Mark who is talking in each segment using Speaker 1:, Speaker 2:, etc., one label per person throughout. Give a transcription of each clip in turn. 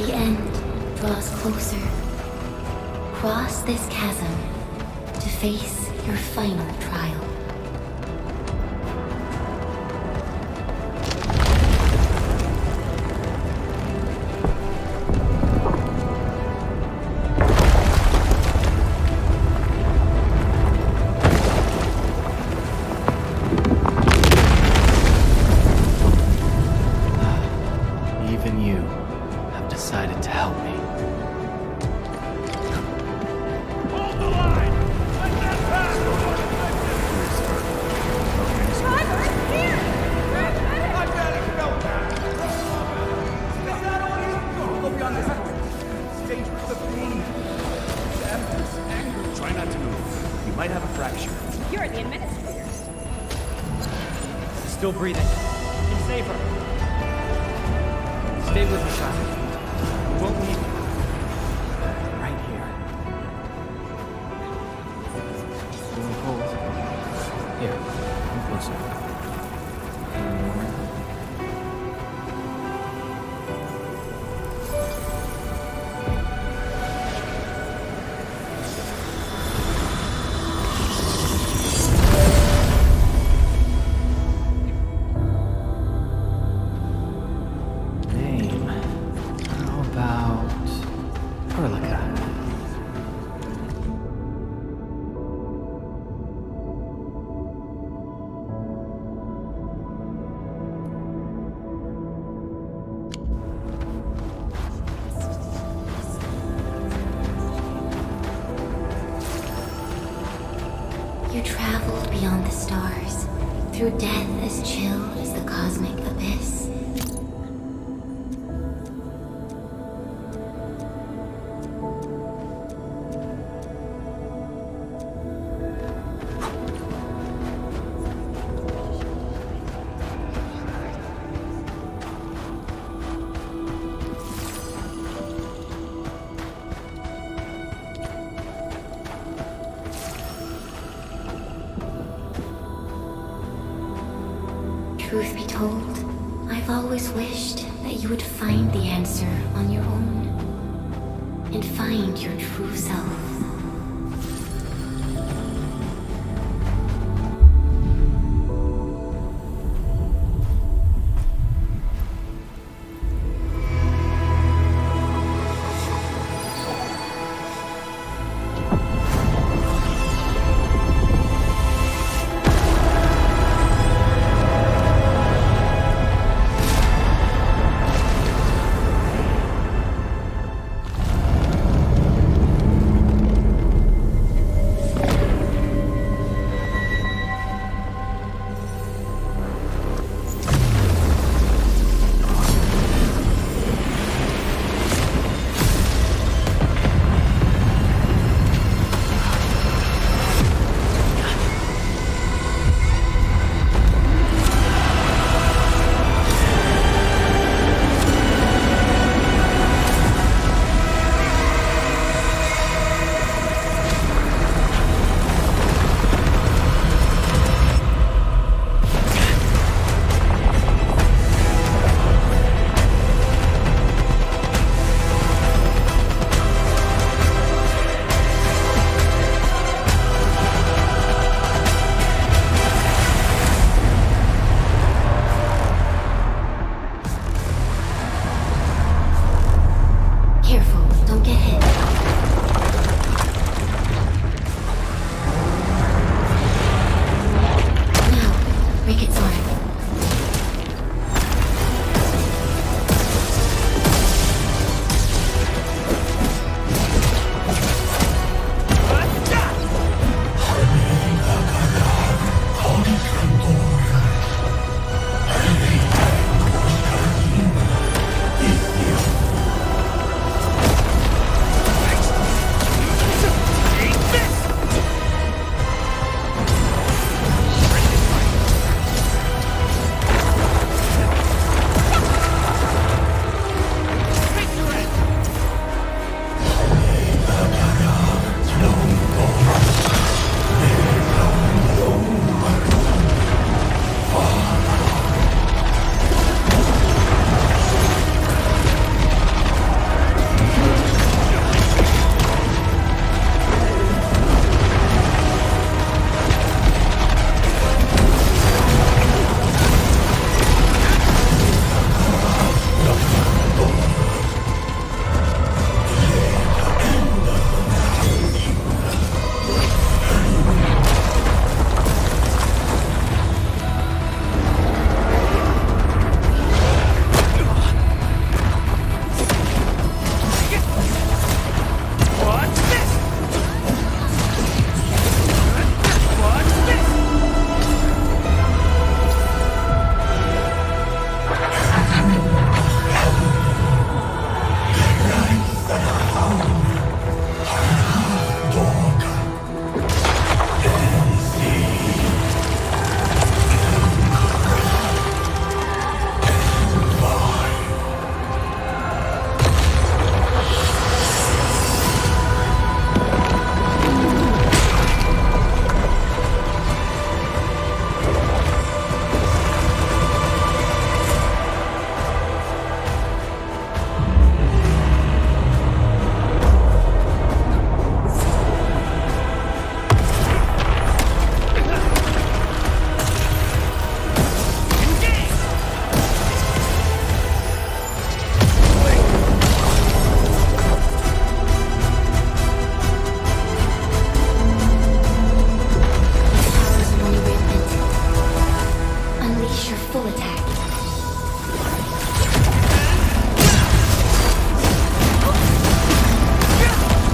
Speaker 1: The end draws closer. Cross this chasm to face your final trial.
Speaker 2: Even you have decided to help me.
Speaker 3: Hold the line! Let them pass!
Speaker 4: Driver, here!
Speaker 3: I got it, go back! Is that all you? Go beyond this point. It's dangerous to me. Anger. Try not to move. You might have a fracture.
Speaker 4: You're the administrator.
Speaker 5: Still breathing. You can save her. Stay with me, child. We won't leave you. Right here. Feeling cold? Here, come closer. Feeling warmer? Name. How about Perlica?
Speaker 1: You traveled beyond the stars, through death as chill as the cosmic abyss. Truth be told, I've always wished that you would find the answer on your own and find your true self.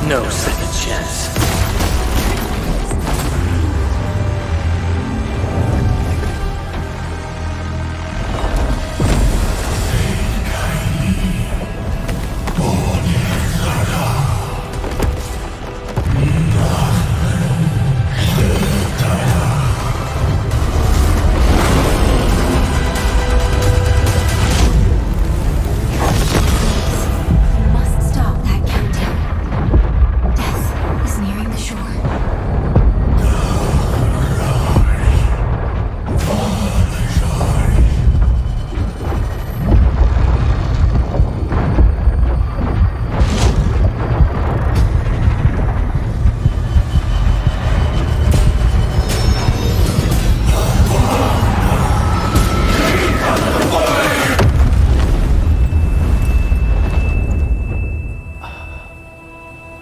Speaker 2: No second chance.
Speaker 1: You must stop that countdown. Death is nearing the shore.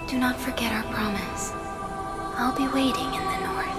Speaker 1: Do not forget our promise. I'll be waiting in the north.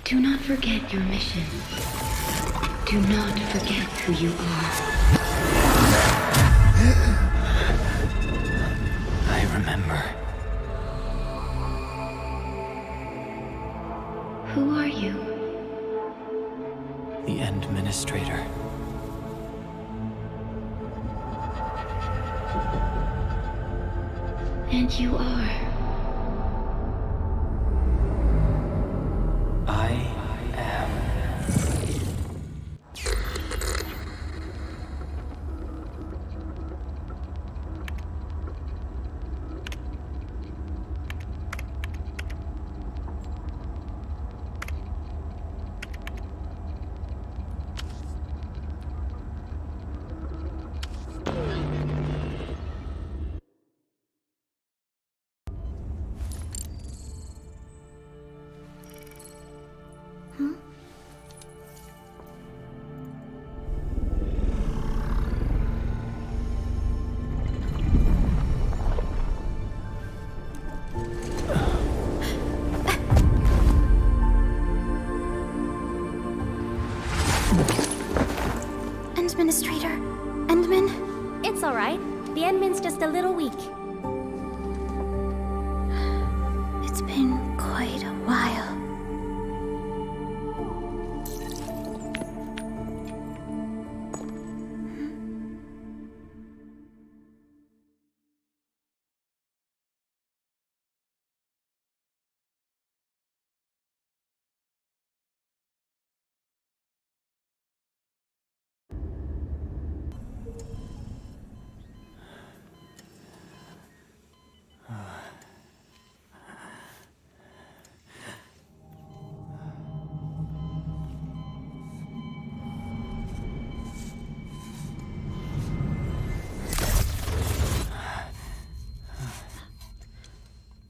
Speaker 1: Do not forget your mission. Do not forget who you are.
Speaker 2: I remember.
Speaker 1: Who are you?
Speaker 2: The Administrator.
Speaker 1: And you are.
Speaker 2: I am.
Speaker 1: Administrator? Endman?
Speaker 4: It's alright. The Endman's just a little weak.
Speaker 1: It's been quite a while.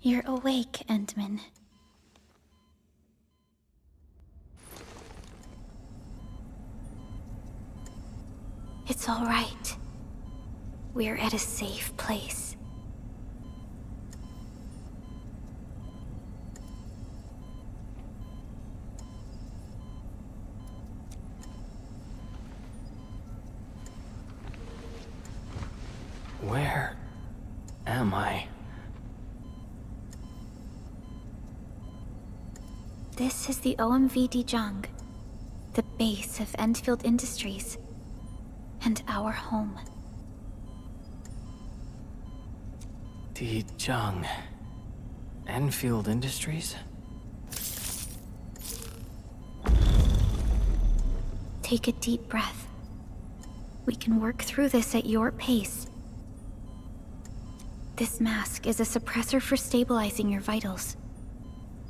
Speaker 1: You're awake, Endman. It's all right. We're at a safe place.
Speaker 2: Where am I?
Speaker 1: This is the OMV Dijong, the base of Endfield Industries, and our home.
Speaker 2: Dijong. Enfield Industries?
Speaker 1: Take a deep breath. We can work through this at your pace. This mask is a suppressor for stabilizing your vitals.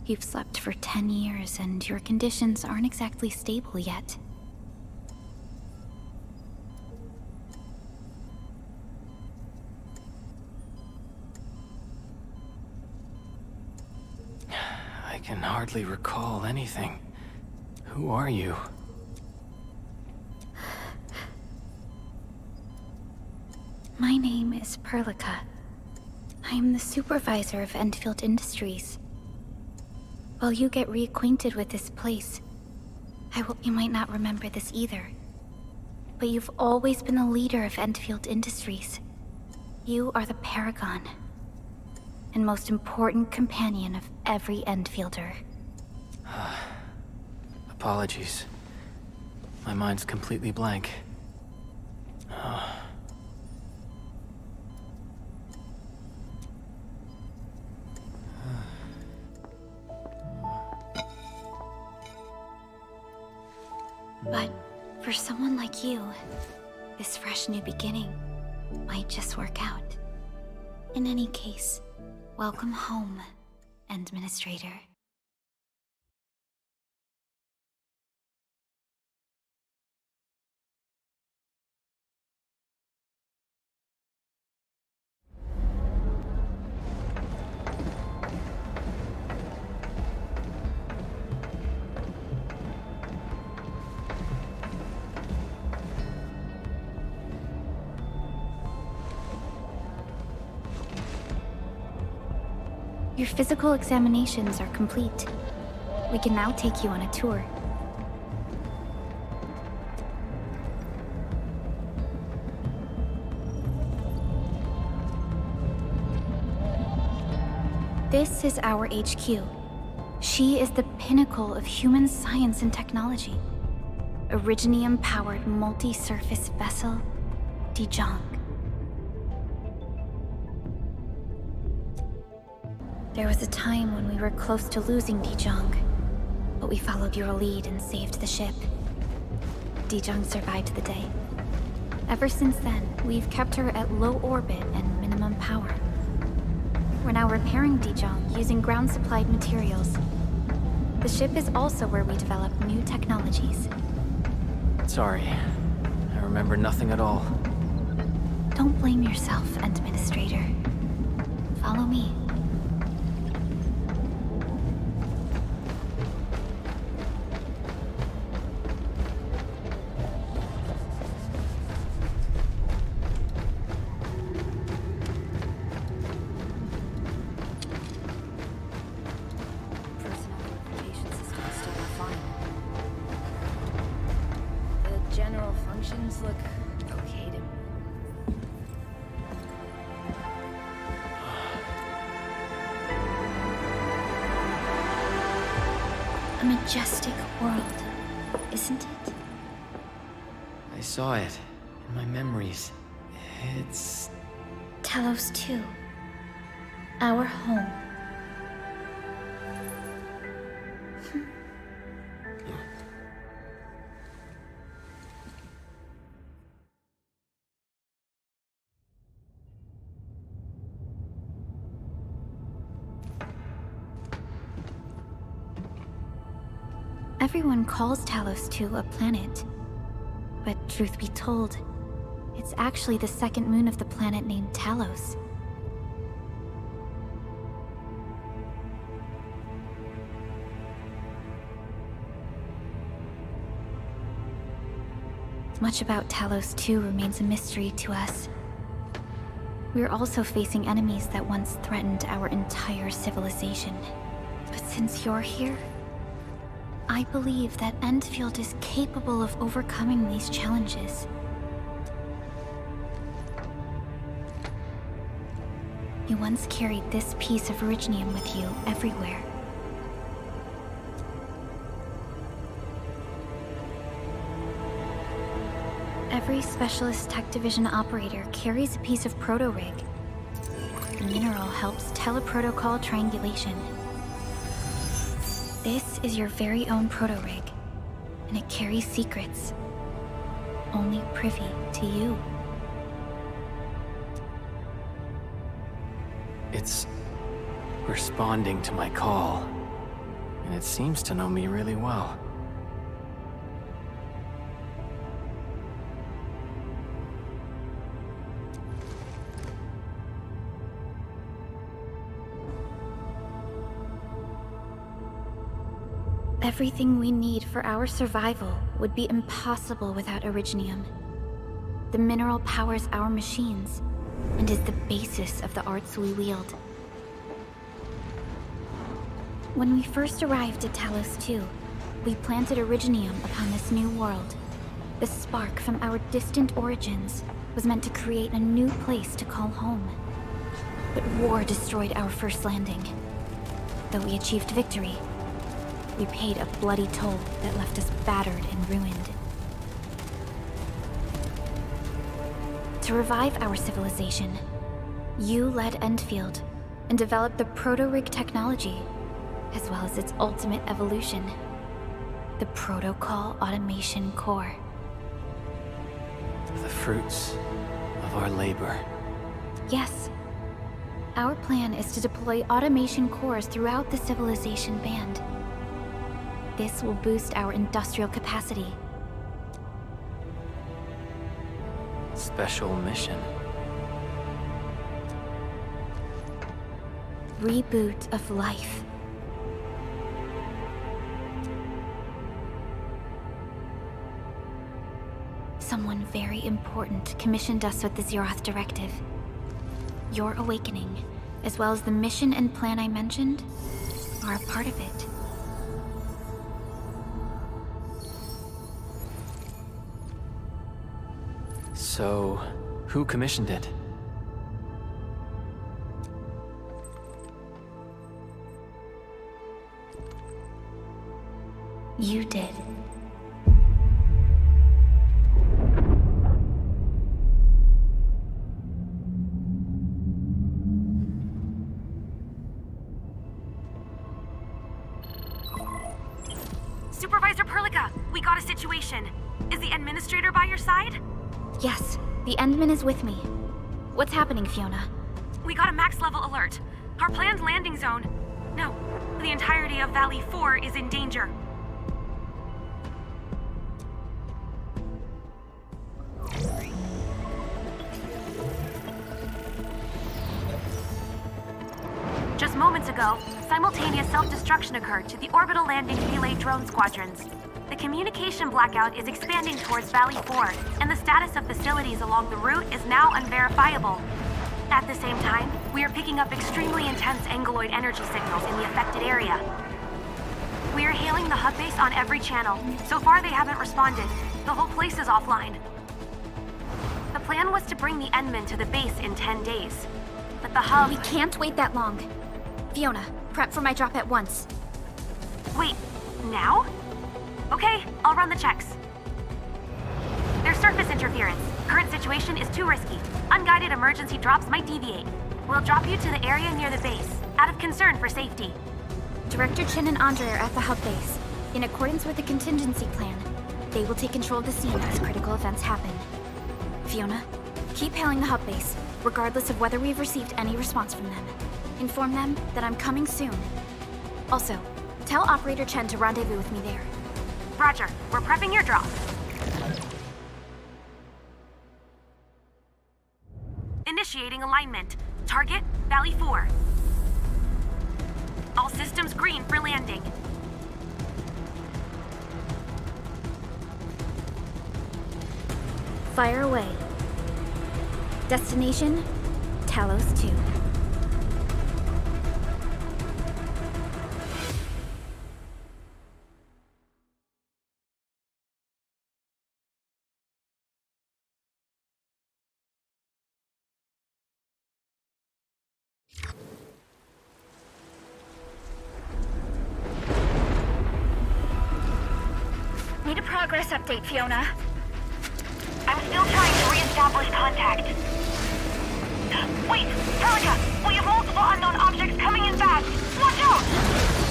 Speaker 1: You've slept for 10 years, and your conditions aren't exactly stable yet.
Speaker 2: I can hardly recall anything. Who are you?
Speaker 1: My name is Perlica. I am the supervisor of Endfield Industries. While you get reacquainted with this place, you might not remember this either, but you've always been the leader of Endfield Industries. You are the paragon, and most important companion of every Endfielder.
Speaker 2: Apologies. My mind's completely blank.
Speaker 1: But for someone like you, this fresh new beginning might just work out. In any case, welcome home, Administrator. Your physical examinations are complete. We can now take you on a tour. This is our HQ. She is the pinnacle of human science and technology. Originium-powered multi-surface vessel, Dijong. There was a time when we were close to losing Dijong, but we followed your lead and saved the ship. Dijong survived the day. Ever since then, we've kept her at low orbit and minimum power. We're now repairing Dijong using ground-supplied materials. The ship is also where we develop new technologies.
Speaker 2: Sorry. I remember nothing at all.
Speaker 1: Don't blame yourself, Administrator. Follow me.
Speaker 6: Look okay to me.
Speaker 1: A majestic world, isn't it?
Speaker 2: I saw it in my memories. It's...
Speaker 1: Talos 2. Our home. Everyone calls Talos 2 a planet. But truth be told, it's actually the second moon of the planet named Talos. Much about Talos 2 remains a mystery to us. We're also facing enemies that once threatened our entire civilization. But since you're here, I believe that Endfield is capable of overcoming these challenges. You once carried this piece of Originium with you everywhere. Every Specialist Tech Division operator carries a piece of proto-rig. The mineral helps teleprotocol triangulation. This is your very own proto-rig, and it carries secrets only privy to you.
Speaker 2: It's responding to my call, and it seems to know me really well.
Speaker 1: Everything we need for our survival would be impossible without Originium. The mineral powers our machines, and is the basis of the arts we wield. When we first arrived at Talos 2, we planted Originium upon this new world. The spark from our distant origins was meant to create a new place to call home. But war destroyed our first landing. Though we achieved victory, we paid a bloody toll that left us battered and ruined. To revive our civilization, you led Endfield and developed the proto-rig technology, as well as its ultimate evolution, the Protocol Automation Core.
Speaker 2: The fruits of our labor.
Speaker 1: Yes. Our plan is to deploy automation cores throughout the civilization band. This will boost our industrial capacity.
Speaker 2: Special mission.
Speaker 1: Reboot of life. Someone very important commissioned us with the Zeroth Directive. Your awakening, as well as the mission and plan I mentioned, are a part of it.
Speaker 2: So, who commissioned it?
Speaker 1: You did.
Speaker 6: Supervisor Perlica, we got a situation. Is the administrator by your side?
Speaker 1: Yes, the Endman is with me. What's happening, Fiona?
Speaker 6: We got a max level alert. Our planned landing zone... No, the entirety of Valley 4 is in danger. Just moments ago, simultaneous self-destruction occurred to the orbital landing relay drone squadrons. The communication blackout is expanding towards Valley 4, and the status of facilities along the route is now unverifiable. At the same time, we are picking up extremely intense angeloid energy signals in the affected area. We are hailing the hub base on every channel. So far, they haven't responded. The whole place is offline. The plan was to bring the Endman to the base in 10 days. But the hub...
Speaker 1: We can't wait that long. Fiona, prep for my drop at once.
Speaker 6: Wait, now? Okay, I'll run the checks. There's surface interference. Current situation is too risky. Unguided emergency drops might deviate. We'll drop you to the area near the base, out of concern for safety.
Speaker 1: Director Chen and Andre are at the hub base. In accordance with the contingency plan, they will take control of the scene as critical events happen. Fiona, keep hailing the hub base, regardless of whether we've received any response from them. Inform them that I'm coming soon. Also, tell Operator Chen to rendezvous with me there.
Speaker 6: Roger, we're prepping your drop. Initiating alignment. Target, Valley 4. All systems green for landing.
Speaker 1: Fire away. Destination, Talos 2.
Speaker 7: Need a progress update, Fiona.
Speaker 6: I'm still trying to re-establish contact. Wait, Perlica! We have multiple unknown objects coming in fast! Watch out!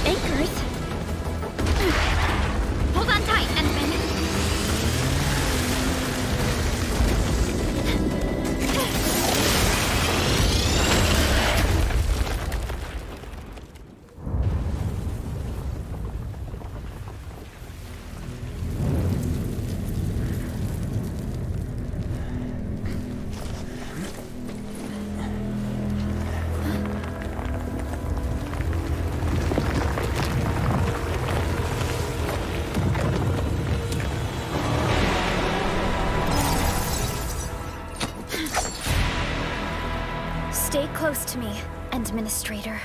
Speaker 1: Anchors? Hold on tight, Endman. Stay close to me, Administrator.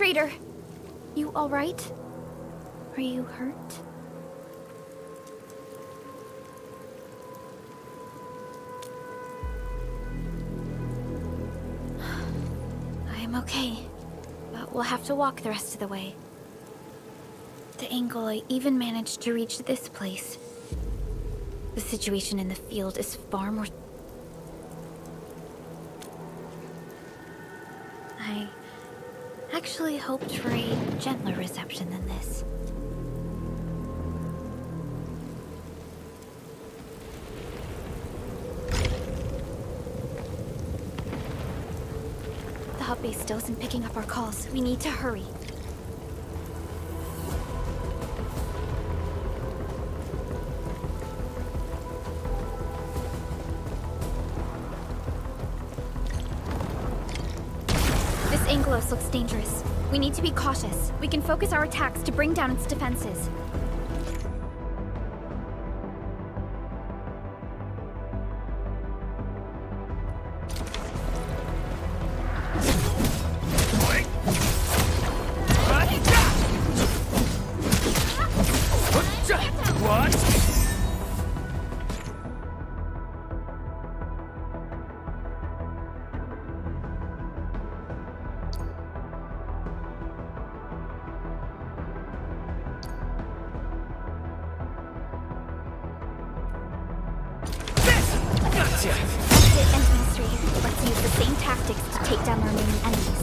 Speaker 1: Administrator! You alright? Are you hurt? I'm okay, but we'll have to walk the rest of the way. The angle I even managed to reach this place. The situation in the field is far more... I actually hoped for a gentler reception than this. The hub base still isn't picking up our calls. We need to hurry. This Angelos looks dangerous. We need to be cautious. We can focus our attacks to bring down its defenses. Administrator, let's use the same tactics to take down the remaining enemies.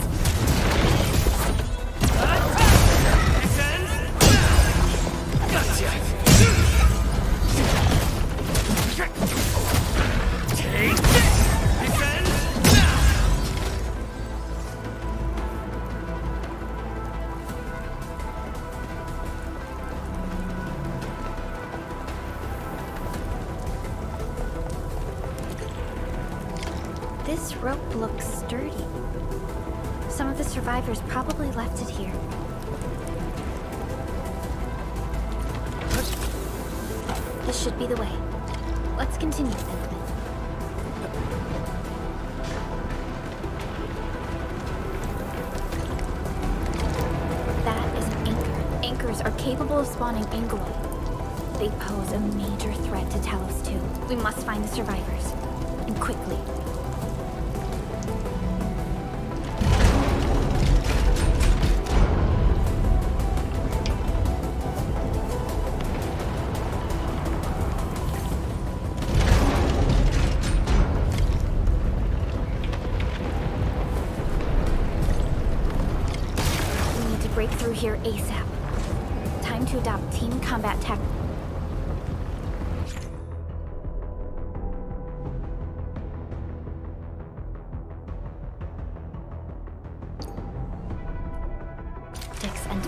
Speaker 1: This rope looks sturdy. Some of the survivors probably left it here. This should be the way. Let's continue, Endman. That is an anchor. Anchors are capable of spawning Angelo. They pose a major threat to Talos 2. We must find the survivors. And quickly. Break through here ASAP. Time to adopt team combat tactics. And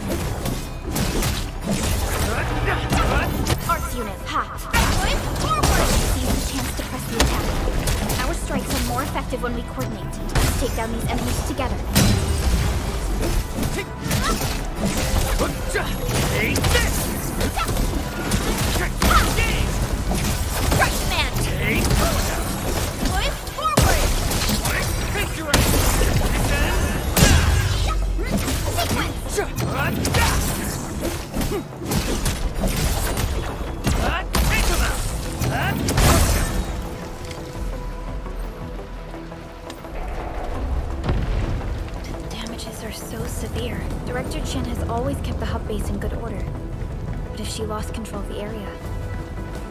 Speaker 1: Arts unit, hot. Seize the chance to press the attack. Our strikes are more effective when we coordinate. Let's take down these enemies together.
Speaker 3: Take this!
Speaker 7: Rush man!
Speaker 3: Take
Speaker 7: Push forward!
Speaker 3: victory! Take them out!
Speaker 1: The damages are so severe. Director Chen has always kept the hub base in good order. But if she lost control of the area,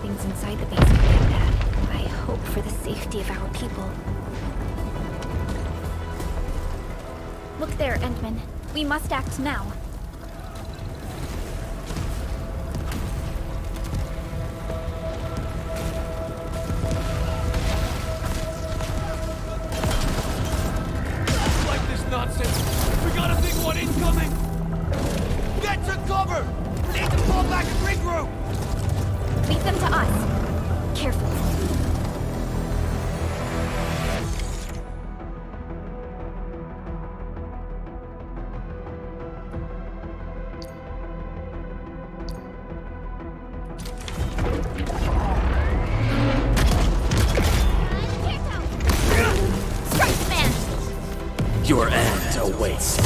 Speaker 1: things inside the base could get bad. I hope for the safety of our people. Look there, Endman. We must act now.
Speaker 3: Like this nonsense! We got a big one incoming! Get to cover! Need to fall back and regroup!
Speaker 1: Leave them to us. Carefully.
Speaker 7: Strike man!
Speaker 8: Your end awaits.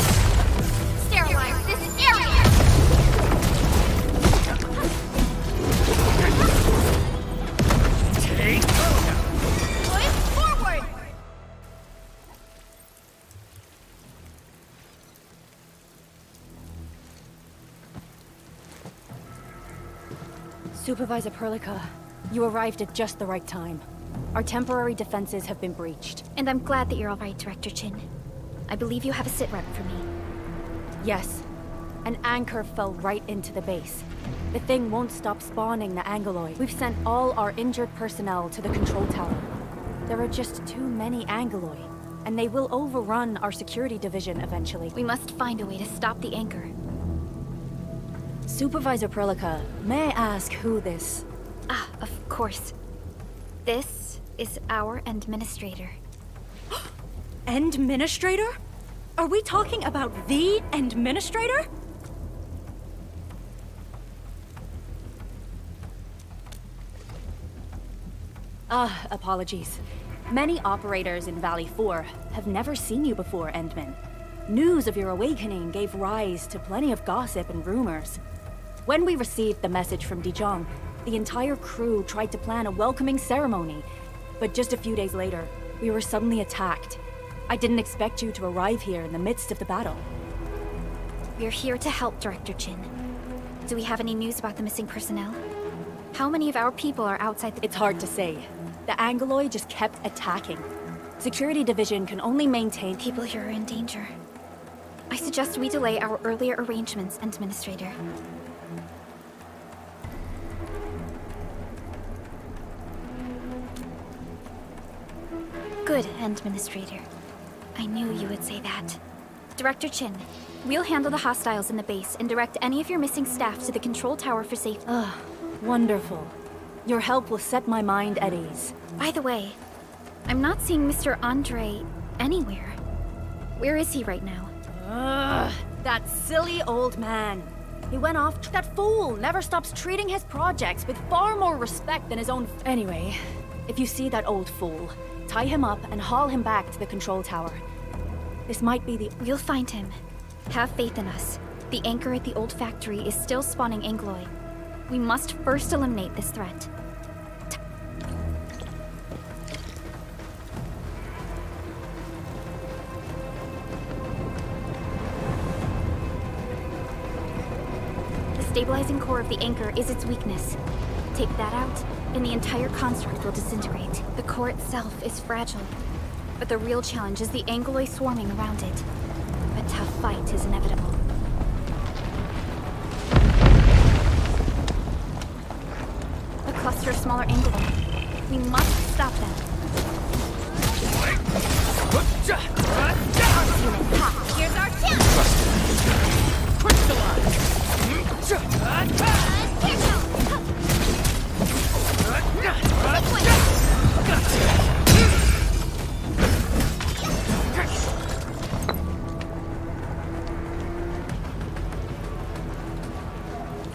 Speaker 8: Supervisor Perlica, you arrived at just the right time. Our temporary defenses have been breached.
Speaker 1: And I'm glad that you're all right, Director Chin. I believe you have a sit-rep for me.
Speaker 8: Yes. An anchor fell right into the base. The thing won't stop spawning the Angeloid. We've sent all our injured personnel to the control tower. There are just too many Angeloi, and they will overrun our security division eventually.
Speaker 1: We must find a way to stop the anchor.
Speaker 8: Supervisor Perlica, may I ask who this...
Speaker 1: Ah, of course. This is our administrator.
Speaker 8: Administrator? Are we talking about the administrator? Apologies. Many operators in Valley 4 have never seen you before, Endman. News of your awakening gave rise to plenty of gossip and rumors. When we received the message from Dijon, the entire crew tried to plan a welcoming ceremony, but just a few days later, we were suddenly attacked. I didn't expect you to arrive here in the midst of the battle.
Speaker 1: We're here to help, Director Chin. Do we have any news about the missing personnel? How many of our people are outside the...
Speaker 8: It's hard to say. The Angeloid just kept attacking. Security Division can only maintain...
Speaker 1: People here are in danger. I suggest we delay our earlier arrangements, Administrator. Good, Administrator. I knew you would say that. Director Chin, we'll handle the hostiles in the base and direct any of your missing staff to the control tower for safety.
Speaker 8: Wonderful. Your help will set my mind at ease.
Speaker 1: By the way, I'm not seeing Mr. Andre anywhere. Where is he right now?
Speaker 8: That silly old man. He went off. That fool never stops treating his projects with far more respect than his own. Anyway, if you see that old fool, tie him up and haul him back to the control tower. This might be the...
Speaker 1: We'll find him. Have faith in us. The anchor at the old factory is still spawning Angloi. We must first eliminate this threat. The stabilizing core of the anchor is its weakness. Take that out, and the entire construct will disintegrate. The core itself is fragile, but the real challenge is the Angloi swarming around it. A tough fight is inevitable. A cluster of smaller Angloi. We must stop them.
Speaker 7: Here's our chance!
Speaker 3: Crystallize!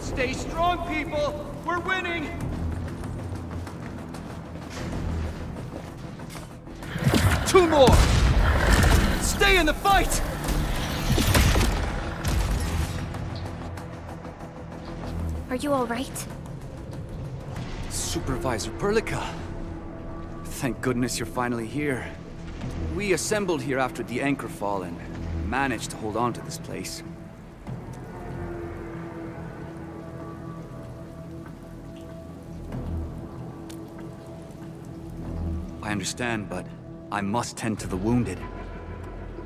Speaker 3: Stay strong, people! We're winning! Two more! Stay in the fight!
Speaker 1: Are you all right?
Speaker 9: Supervisor Perlica. Thank goodness you're finally here. We assembled here after the anchor fall and managed to hold on to this place. I understand, but I must tend to the wounded.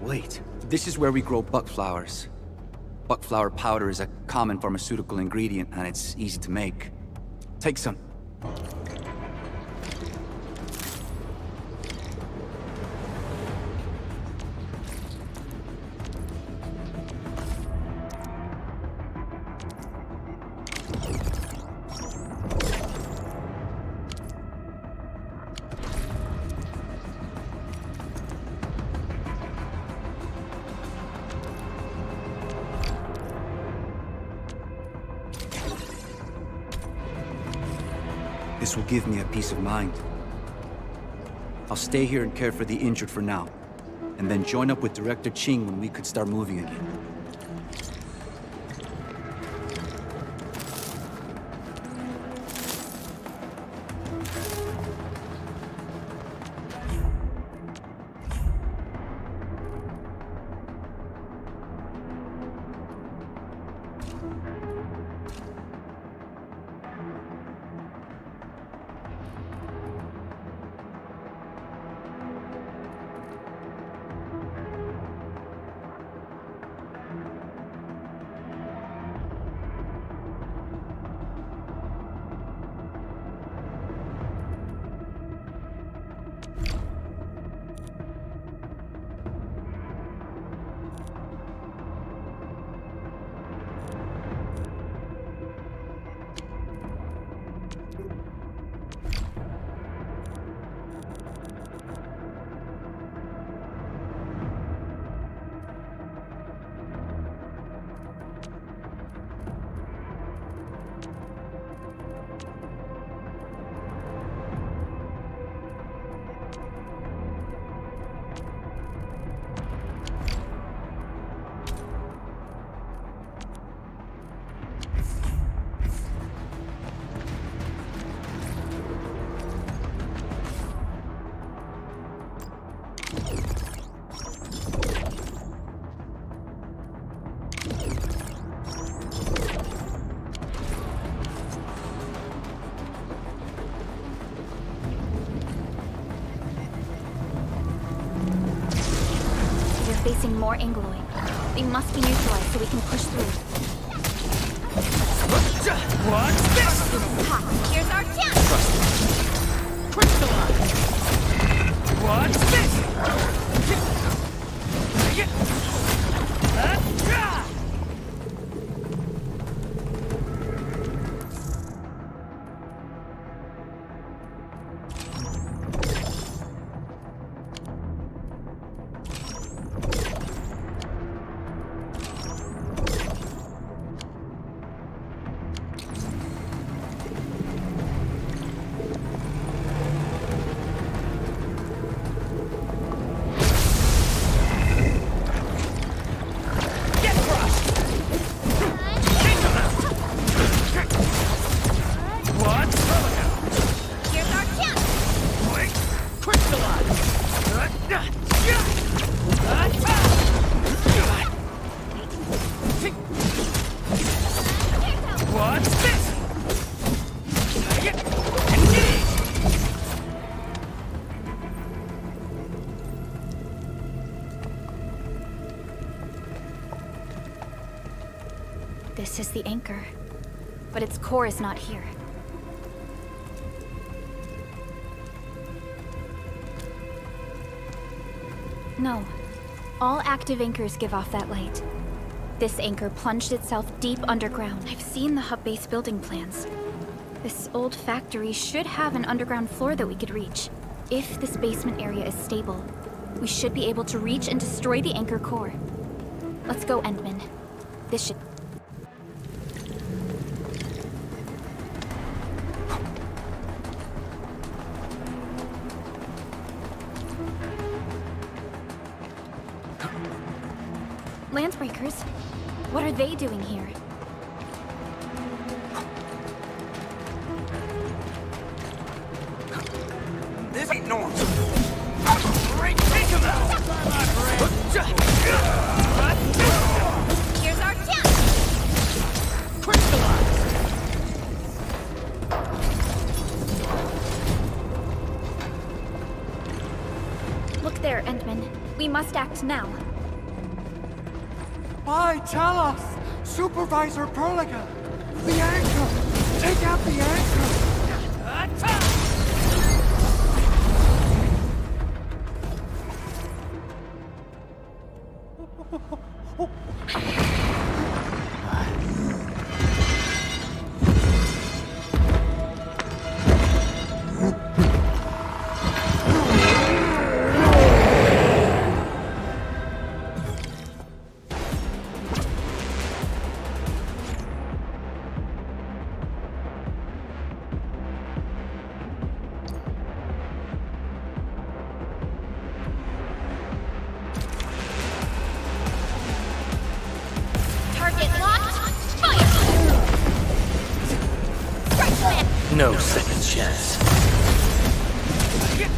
Speaker 9: Wait, this is where we grow buckflowers. Buckflower powder is a common pharmaceutical ingredient, and it's easy to make. Take some. This will give me a peace of mind. I'll stay here and care for the injured for now, and then join up with Director Ching when we could start moving again.
Speaker 1: facing more Angloid. They must be neutralized so we can push through.
Speaker 3: What's this?
Speaker 7: Ha! Here's our chance!
Speaker 3: Crystalline! What's this?
Speaker 1: This is the anchor, but its core is not here. No. All active anchors give off that light. This anchor plunged itself deep underground. I've seen the hub base building plans. This old factory should have an underground floor that we could reach. If this basement area is stable, we should be able to reach and destroy the anchor core. Let's go, Endman. This should... Landbreakers? What are they doing here?
Speaker 3: This ain't normal. Great, take him out!
Speaker 7: Here's our chance!
Speaker 3: Crystalline!
Speaker 1: Look there, Endman. We must act now.
Speaker 3: Why, tell us! Supervisor Perlica! The anchor! Take out the anchor!
Speaker 2: No second chance.
Speaker 7: Here's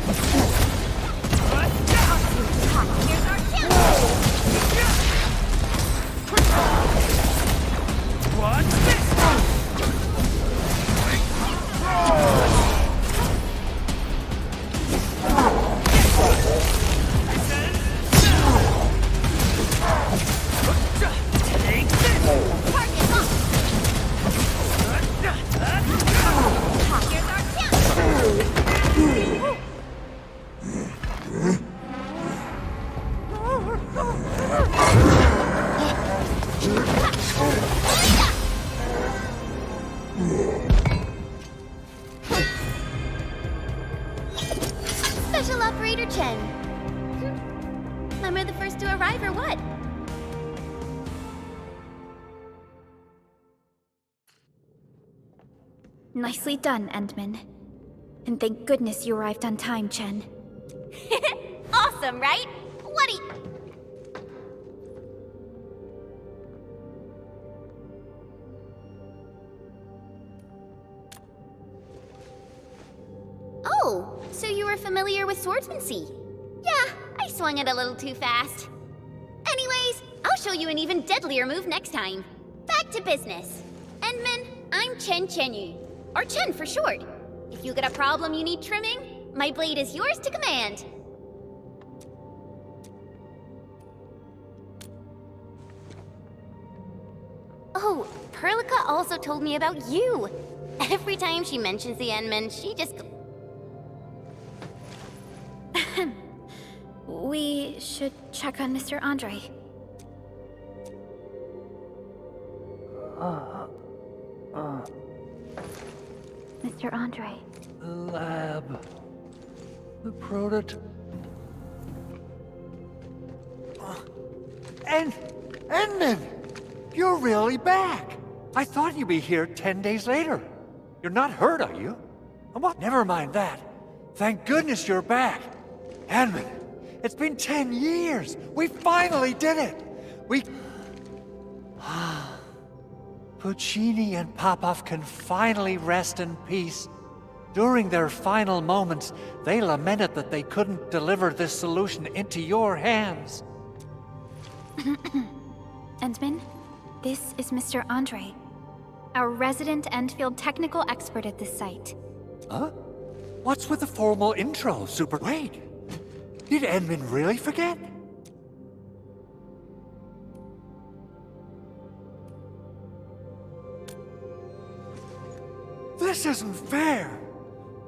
Speaker 7: our chance!
Speaker 3: What's this? Take this!
Speaker 7: Target locked! Here's our chance! Special Operator Chen. Am I the first to arrive or what?
Speaker 1: Nicely done, Endman. And thank goodness you arrived on time, Chen.
Speaker 7: Awesome, right? What do you... Oh, so you were familiar with swordsmancy? Yeah, I swung it a little too fast. Anyways, I'll show you an even deadlier move next time. Back to business. Endman, I'm Chen Chenyu, or Chen for short. If you got a problem you need trimming, my blade is yours to command. Oh, Perlica also told me about you. Every time she mentions the Endmen, she just...
Speaker 1: We should check on Mr. Andre. Mr. Andre.
Speaker 10: The lab. The prototype. Endman! You're really back! I thought you'd be here 10 days later. You're not hurt, are you? What? Never mind that. Thank goodness you're back. Endman, it's been 10 years! We finally did it! We... Puccini and Popov can finally rest in peace. During their final moments, they lamented that they couldn't deliver this solution into your hands.
Speaker 1: Endman, this is Mr. Andre, our resident Endfield technical expert at this site.
Speaker 10: Huh? What's with the formal intro, Super... Wait! Did Endman really forget? This isn't fair!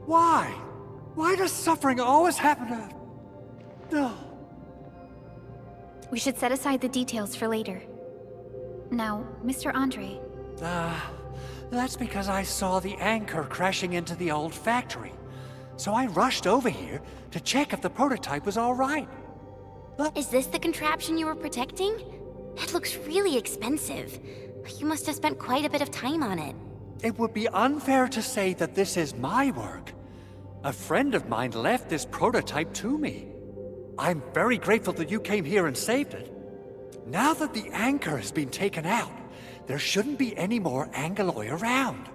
Speaker 10: Why? Why does suffering always happen to... No.
Speaker 1: We should set aside the details for later. Now, Mr. Andre.
Speaker 10: That's because I saw the anchor crashing into the old factory. So I rushed over here to check if the prototype was all right. Look.
Speaker 7: Is this the contraption you were protecting? It looks really expensive. You must have spent quite a bit of time on it.
Speaker 10: It would be unfair to say that this is my work. A friend of mine left this prototype to me. I'm very grateful that you came here and saved it. Now that the anchor has been taken out, there shouldn't be any more Angeloi around.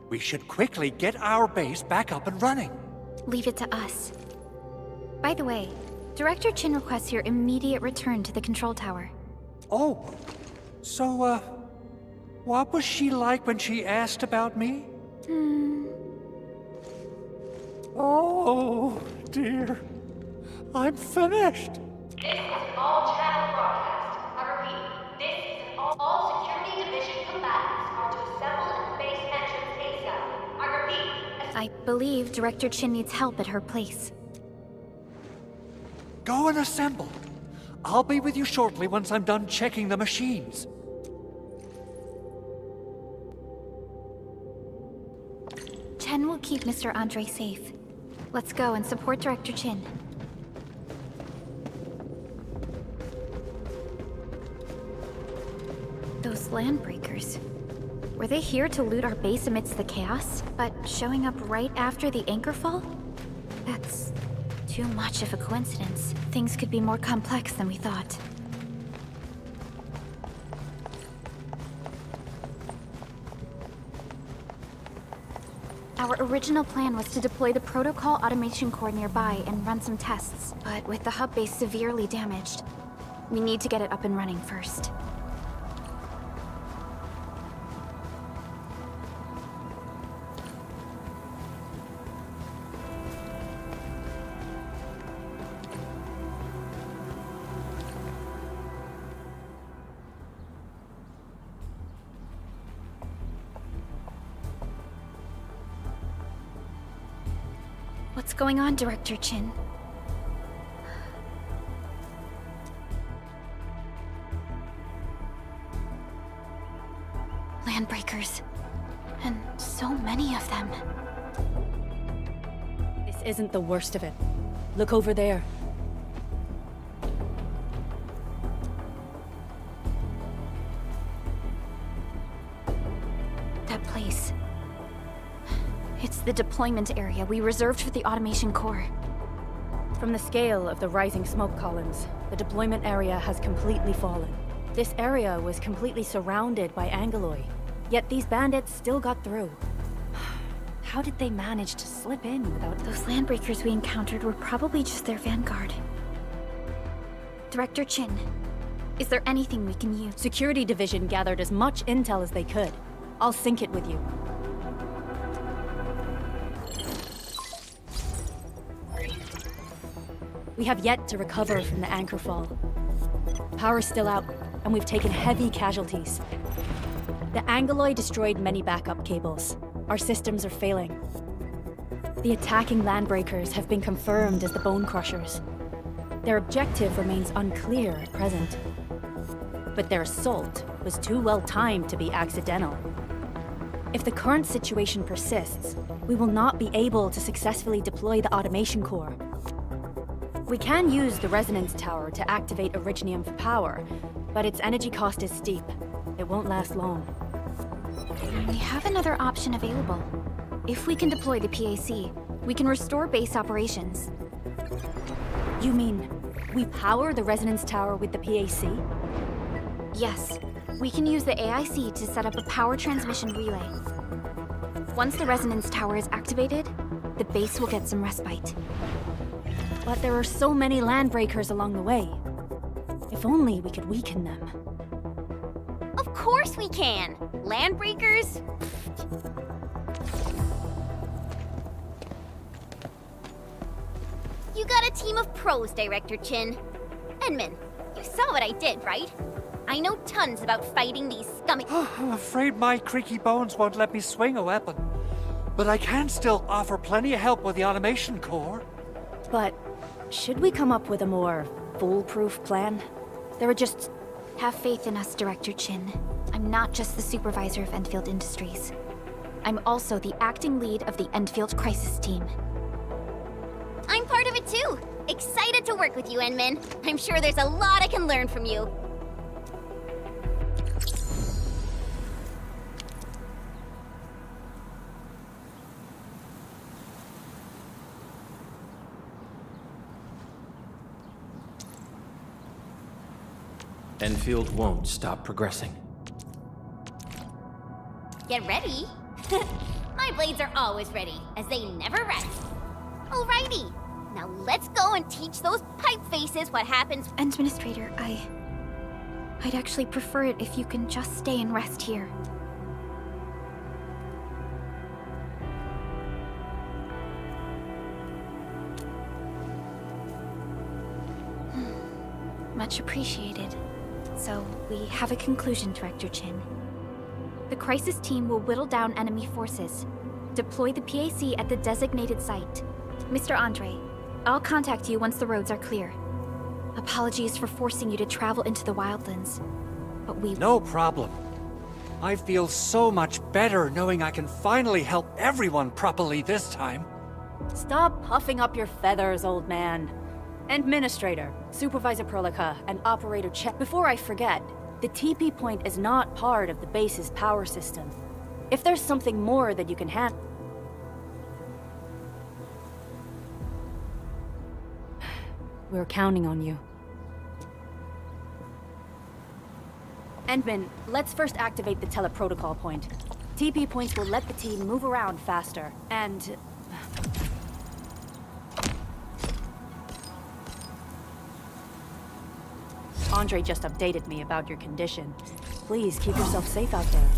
Speaker 10: We should quickly get our base back up and running.
Speaker 1: Leave it to us. By the way, Director Chin requests your immediate return to the control tower.
Speaker 10: Oh, so, what was she like when she asked about me? Oh, dear. I'm finished.
Speaker 11: This is an all-channel broadcast. I repeat, this is an all Security Division combatants are to assemble at the base entrance ASAP. I repeat,
Speaker 1: I believe Director Chin needs help at her place.
Speaker 10: Go and assemble. I'll be with you shortly once I'm done checking the machines.
Speaker 1: Chen will keep Mr. Andre safe. Let's go and support Director Chin. Those landbreakers. Were they here to loot our base amidst the chaos, but showing up right after the anchor fall? That's too much of a coincidence. Things could be more complex than we thought. Our original plan was to deploy the protocol automation core nearby and run some tests, but with the hub base severely damaged, we need to get it up and running first. What's going on, Director Chin? Landbreakers. And so many of them.
Speaker 8: This isn't the worst of it. Look over there.
Speaker 1: That place. It's the deployment area we reserved for the automation core.
Speaker 8: From the scale of the rising smoke columns, the deployment area has completely fallen. This area was completely surrounded by Angeloi, yet these bandits still got through. How did they manage to slip in without...
Speaker 1: Those landbreakers we encountered were probably just their vanguard. Director Chin, is there anything we can use?
Speaker 8: Security Division gathered as much intel as they could. I'll sync it with you. We have yet to recover from the anchor fall. Power's still out, and we've taken heavy casualties. The Angoloid destroyed many backup cables. Our systems are failing. The attacking landbreakers have been confirmed as the Bone Crushers. Their objective remains unclear at present. But their assault was too well timed to be accidental. If the current situation persists, we will not be able to successfully deploy the automation core. We can use the resonance tower to activate Originium for power, but its energy cost is steep. It won't last long.
Speaker 1: We have another option available. If we can deploy the PAC, we can restore base operations.
Speaker 8: You mean, we power the resonance tower with the PAC?
Speaker 1: Yes, we can use the AIC to set up a power transmission relay. Once the resonance tower is activated, the base will get some respite.
Speaker 8: But there are so many landbreakers along the way. If only we could weaken them.
Speaker 7: Of course we can! Landbreakers? You got a team of pros, Director Chin. Endman, you saw what I did, right? I know tons about fighting these scummy—
Speaker 10: I'm afraid my creaky bones won't let me swing a weapon. But I can still offer plenty of help with the automation core.
Speaker 8: But should we come up with a more foolproof plan? There are just...
Speaker 1: Have faith in us, Director Chin. I'm not just the supervisor of Endfield Industries. I'm also the acting lead of the Endfield Crisis Team.
Speaker 7: I'm part of it too! Excited to work with you, Endman. I'm sure there's a lot I can learn from you.
Speaker 2: Enfield won't stop progressing.
Speaker 7: Get ready. My blades are always ready, as they never rest. Alrighty, now let's go and teach those pipe faces what happens—
Speaker 1: Administrator, I'd actually prefer it if you can just stay and rest here. Much appreciated. So, we have a conclusion, Director Chin. The Crisis Team will whittle down enemy forces. Deploy the PAC at the designated site. Mr. Andre, I'll contact you once the roads are clear. Apologies for forcing you to travel into the wildlands, but we—
Speaker 10: No problem. I feel so much better knowing I can finally help everyone properly this time.
Speaker 8: Stop puffing up your feathers, old man. Administrator, Supervisor Perlica, and Operator Check. Before I forget, the TP point is not part of the base's power system. If there's something more that you can handle— We're counting on you. Endman, let's first activate the teleprotocol point. TP points will let the team move around faster, and— Andre just updated me about your condition. Please keep yourself safe out there.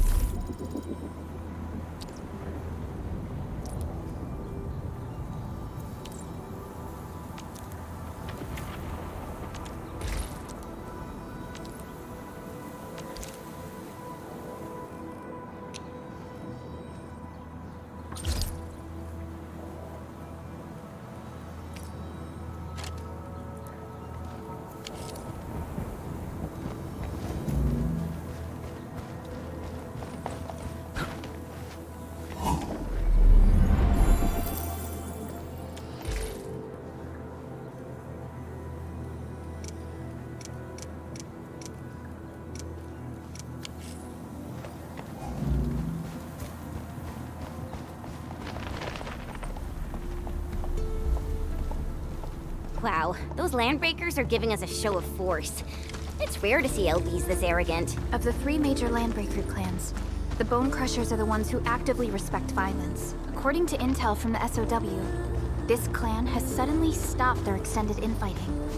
Speaker 7: Wow, those landbreakers are giving us a show of force. It's rare to see LBs this arrogant.
Speaker 1: Of the three major landbreaker clans, the Bone Crushers are the ones who actively respect violence. According to intel from the SOW, this clan has suddenly stopped their extended infighting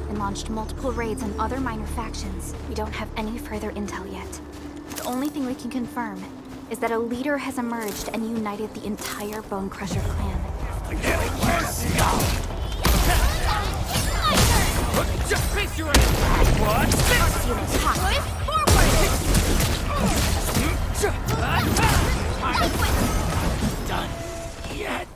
Speaker 1: and launched multiple raids on other minor factions. We don't have any further intel yet. The only thing we can confirm is that a leader has emerged and united the entire Bone Crusher clan.
Speaker 3: Just face your aim! What?
Speaker 1: Unit hostile.
Speaker 3: Forward!
Speaker 2: Done yet.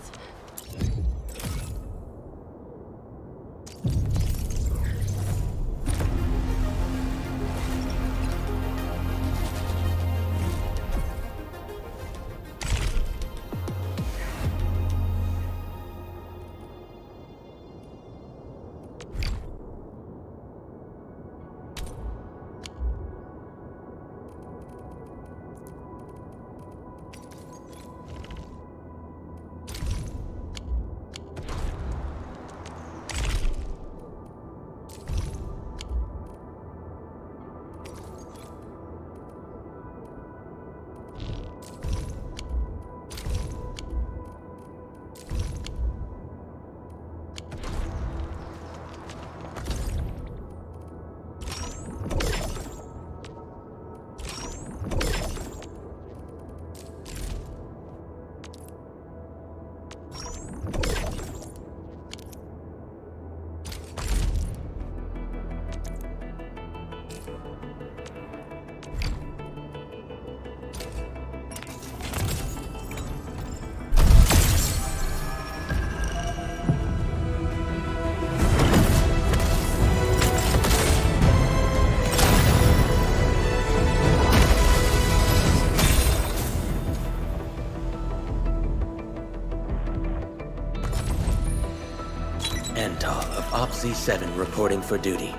Speaker 12: Z7 reporting for duty.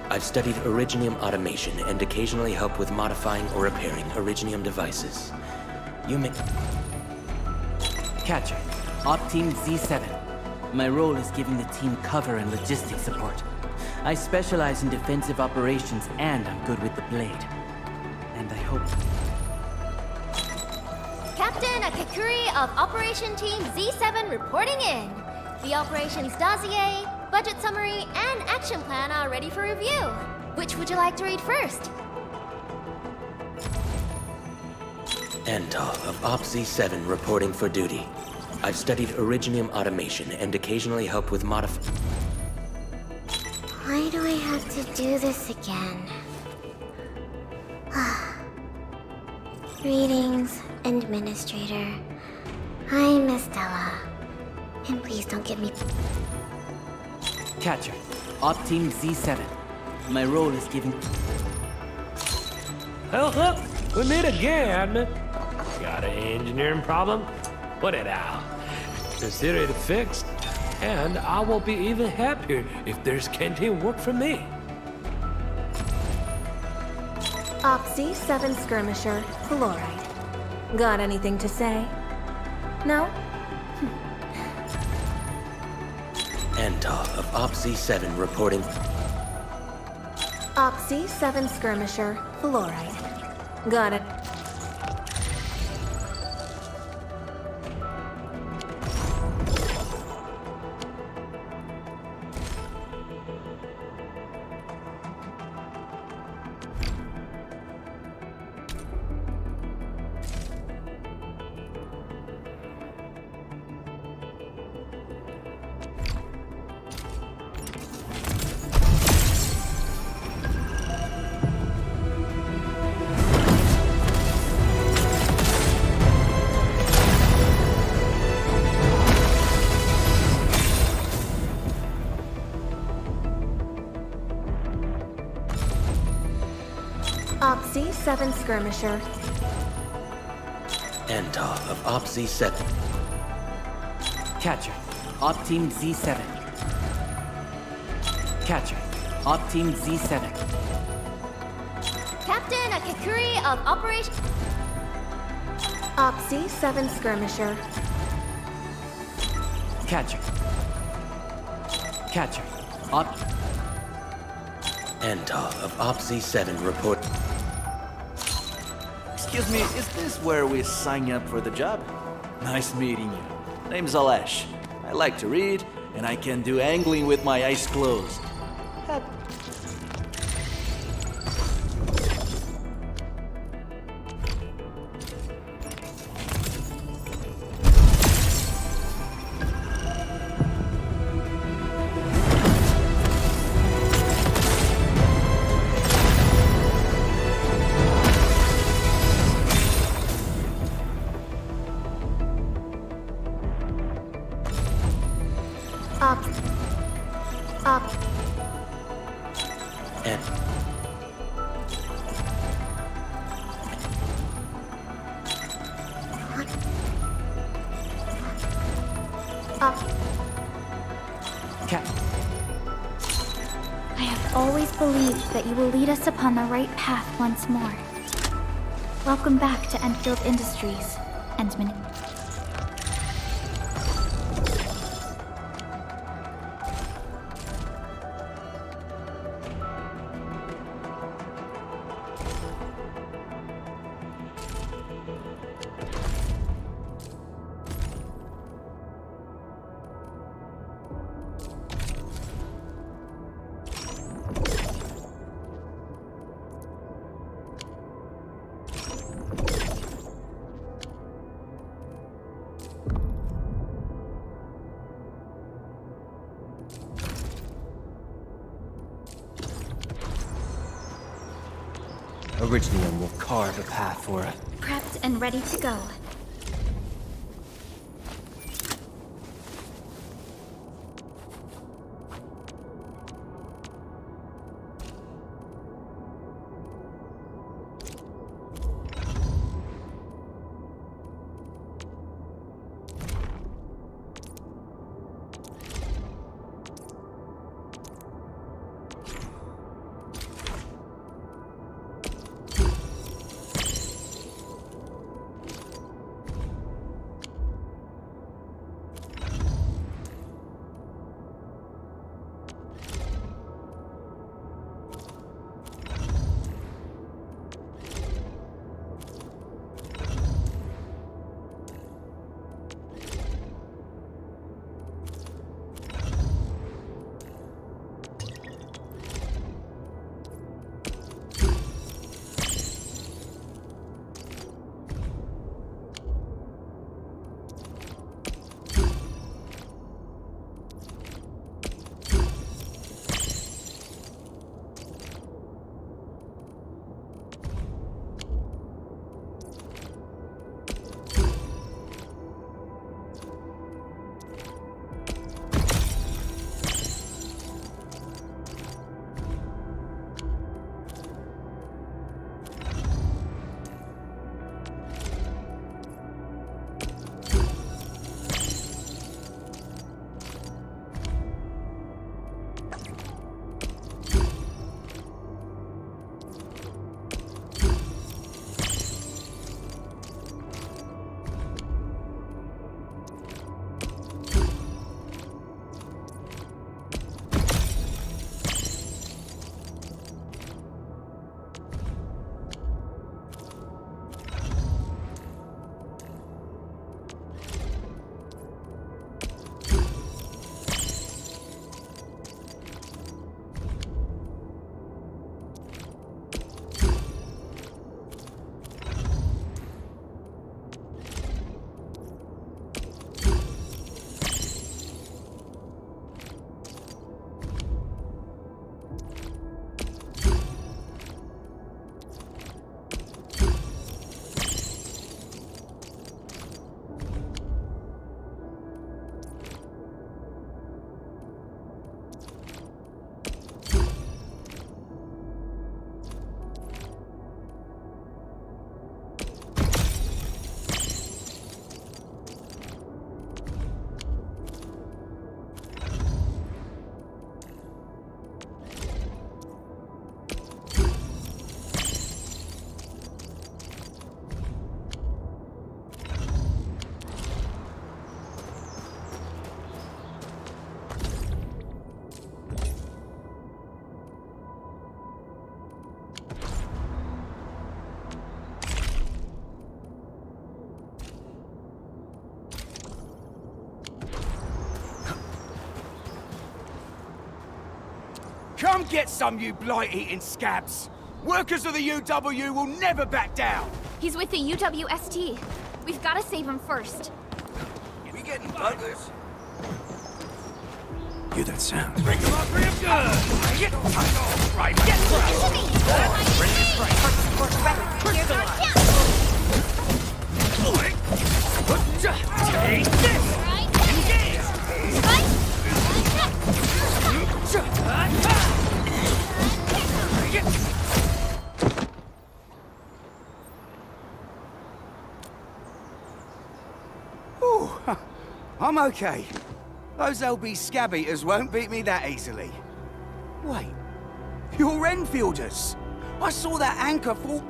Speaker 12: I've studied Originium automation and occasionally help with modifying or repairing Originium devices. You may...
Speaker 5: Catcher, Op Team Z7. My role is giving the team cover and logistics support. I specialize in defensive operations and I'm good with the blade. And I hope...
Speaker 4: Captain Akakuri of Operation Team Z7 reporting in. The operations dossier, budget summary, and action plan are ready for review. Which would you like to read first?
Speaker 12: Antal of Op Z7 reporting for duty. I've studied Originium automation and occasionally help with
Speaker 7: Why do I have to do this again? Greetings, Administrator. I'm Estella. And please don't give me...
Speaker 5: Catcher, Op Team Z7. My role is giving...
Speaker 13: Oh, we meet again. Got an engineering problem? Put it out. Consider it fixed. And I will be even happier if there's canteen work for me.
Speaker 14: Op Z7 Skirmisher, Fluoride. Got anything to say? No?
Speaker 12: Antal of Op Z7 reporting...
Speaker 14: Op Z7 Skirmisher, Fluoride. Got it. Op Z7 Skirmisher.
Speaker 12: Antal of Op Z7.
Speaker 5: Catcher, Op Team Z7. Catcher, Op Team Z7.
Speaker 4: Captain Akakuri of Operation...
Speaker 14: Op Z7 Skirmisher.
Speaker 5: Catcher. Catcher, Op...
Speaker 12: Antal of Op Z7 report...
Speaker 15: Excuse me, is this where we sign up for the job? Nice meeting you. Name's Alesh. I like to read, and I can do angling with my eyes closed.
Speaker 12: And
Speaker 1: I have always believed that you will lead us upon the right path once more. Welcome back to Enfield Industries, Endman.
Speaker 2: Originium will carve a path for it.
Speaker 1: Prepped and ready to go.
Speaker 3: Come get some, you blight-eating scabs! Workers of the UW will never back down!
Speaker 6: He's with the UWST. We've got to save him first.
Speaker 3: We getting buggers?
Speaker 2: Hear that sound?
Speaker 3: Break them up real good! Get right, get
Speaker 7: Ready to strike.
Speaker 3: Take this! Engage! I'm okay. Those LB scab eaters won't beat me that easily. Wait, you're Enfielders. I saw that anchor fall.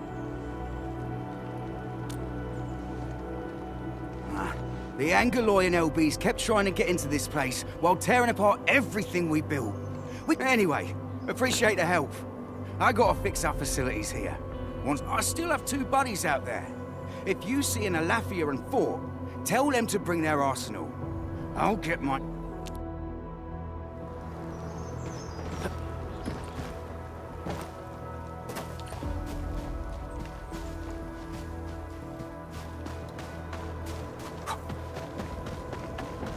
Speaker 3: The Angaloy and LBs kept trying to get into this place while tearing apart everything we built. Anyway, appreciate the help. I gotta fix our facilities here. I still have 2 buddies out there. If you see an Alafia and Fort, tell them to bring their arsenal. I'll get my...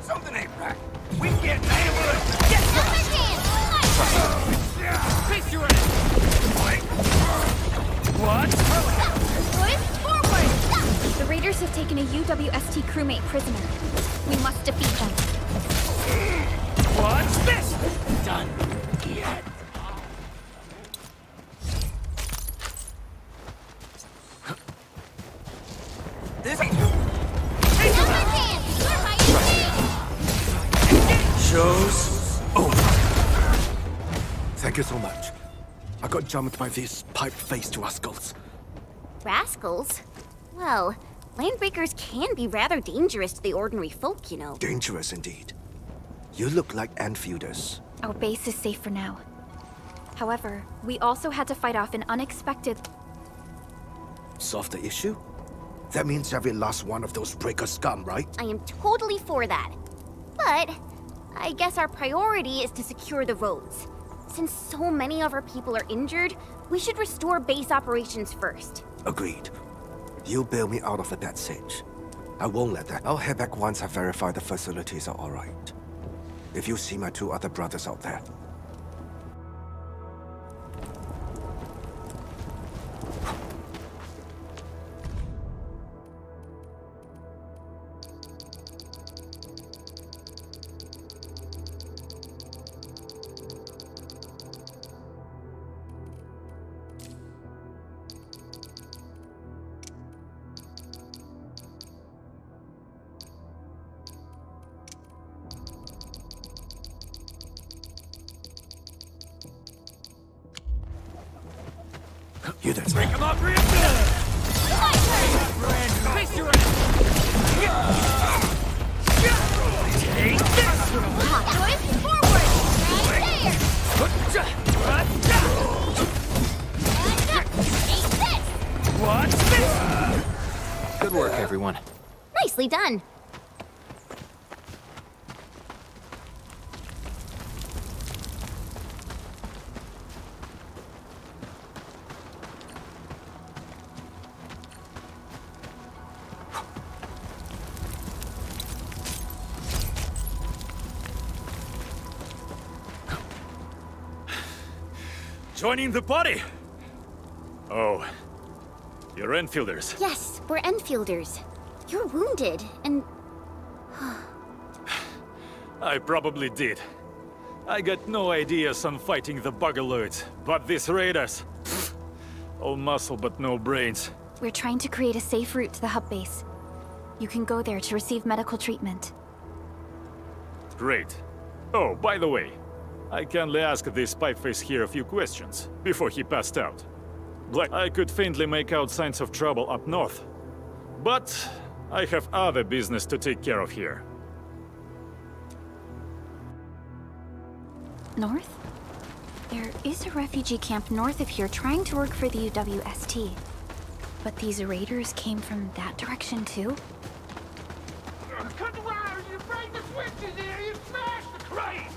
Speaker 3: Something ain't right. We can get an ambulance. Get face your ass. What?
Speaker 1: Forward! The raiders have taken a UWST crewmate prisoner. We must defeat them.
Speaker 3: What's this? Done yet. This
Speaker 16: show's over. Thank you so much. I got jumped by these pipe-faced rascals.
Speaker 7: Rascals? Well, landbreakers can be rather dangerous to the ordinary folk, you know.
Speaker 16: Dangerous indeed. You look like Enfielders.
Speaker 1: Our base is safe for now. However, we also had to fight off an unexpected...
Speaker 16: Solve the issue? That means every last one of those breaker scum, right?
Speaker 7: I am totally for that. But I guess our priority is to secure the roads. Since so many of our people are injured, we should restore base operations first.
Speaker 16: Agreed. You bail me out of the bad sitch. I won't let that. I'll head back once I verify the facilities are all right. If you see my 2 other brothers out there. You that's
Speaker 3: break him up real good. Face your ass. Take this.
Speaker 7: Forward!
Speaker 3: What's this?
Speaker 2: Good work, everyone.
Speaker 7: Nicely done.
Speaker 3: Joining the party. Oh, you're Enfielders.
Speaker 7: Yes, we're Enfielders. You're wounded, and...
Speaker 3: I probably did. I got no ideas on fighting the Bugaloids, but these raiders... all muscle but no brains.
Speaker 1: We're trying to create a safe route to the hub base. You can go there to receive medical treatment.
Speaker 3: Great. Oh, by the way, I kindly asked this pipeface here a few questions before he passed out. I could faintly make out signs of trouble up north, but I have other business to take care of here.
Speaker 1: North? There is a refugee camp north of here trying to work for the UWST. But these raiders came from that direction too?
Speaker 3: Cut the wires, you break the switches here, you smash the crate!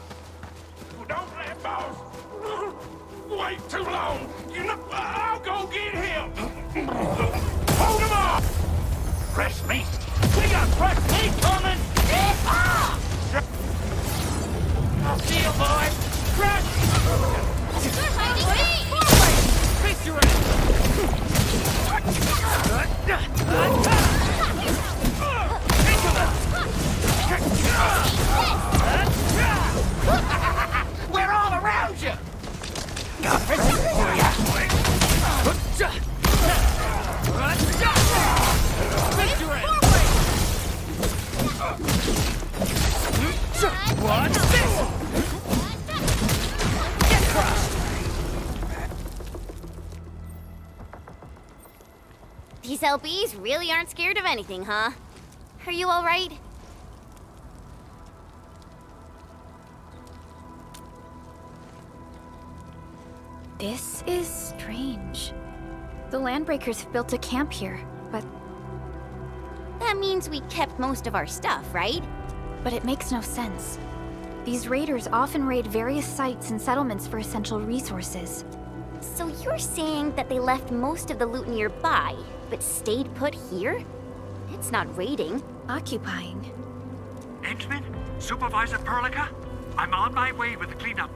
Speaker 3: Don't let boss wait too long. You know, I'll go get him. Hold him up. Fresh meat. We got fresh meat coming. I'll see you, boys. Fresh. Face your We're all around you! Got a present for ya! Face your ass!
Speaker 7: These LBs really aren't scared of anything, huh? Are you alright?
Speaker 1: This is strange. The Landbreakers have built a camp here, but
Speaker 7: That means we kept most of our stuff, right?
Speaker 1: it makes no sense. These raiders often raid various sites and settlements for essential resources.
Speaker 7: So you're saying that they left most of the loot nearby, but stayed put here? It's not raiding.
Speaker 1: Occupying.
Speaker 10: Entman? Supervisor Perlica? I'm on my way with the cleanup.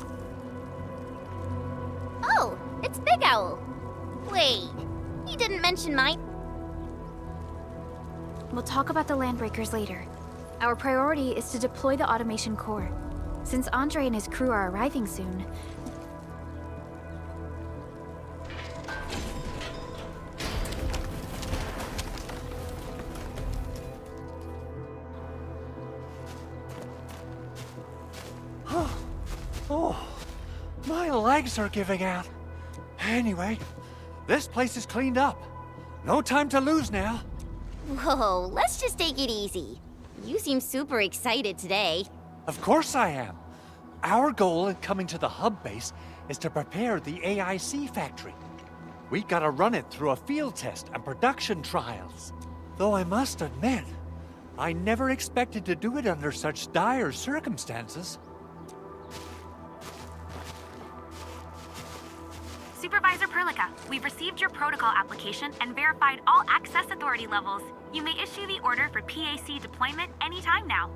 Speaker 7: Oh, it's Big Owl. Wait, you didn't mention mine.
Speaker 1: We'll talk about the Landbreakers later. Our priority is to deploy the automation core. Since Andre and his crew are arriving soon,
Speaker 10: Oh, my legs are giving out. Anyway, this place is cleaned up. No time to lose now.
Speaker 7: Whoa, let's just take it easy. You seem super excited today.
Speaker 10: Of course I am. Our goal in coming to the hub base is to prepare the AIC factory. We gotta run it through a field test and production trials. Though I must admit, I never expected to do it under such dire circumstances.
Speaker 6: Supervisor Perlica, we've received your protocol application and verified all access authority levels. You may issue the order for PAC deployment anytime now.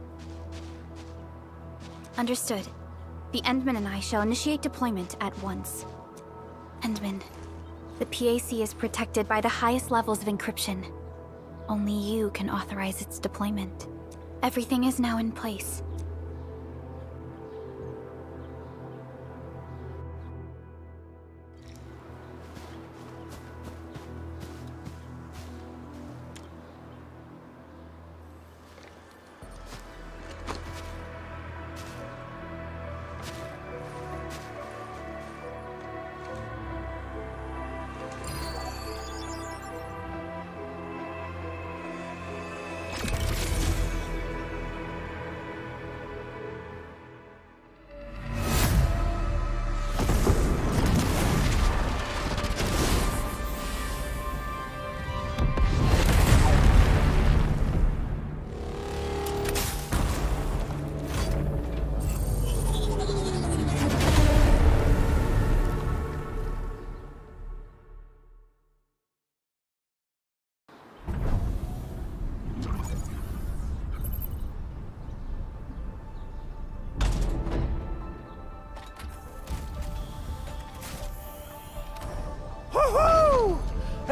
Speaker 1: understood. The Endman and I shall initiate deployment at once. Endman, the PAC is protected by the highest levels of encryption. Only you can authorize its deployment. Everything is now in place.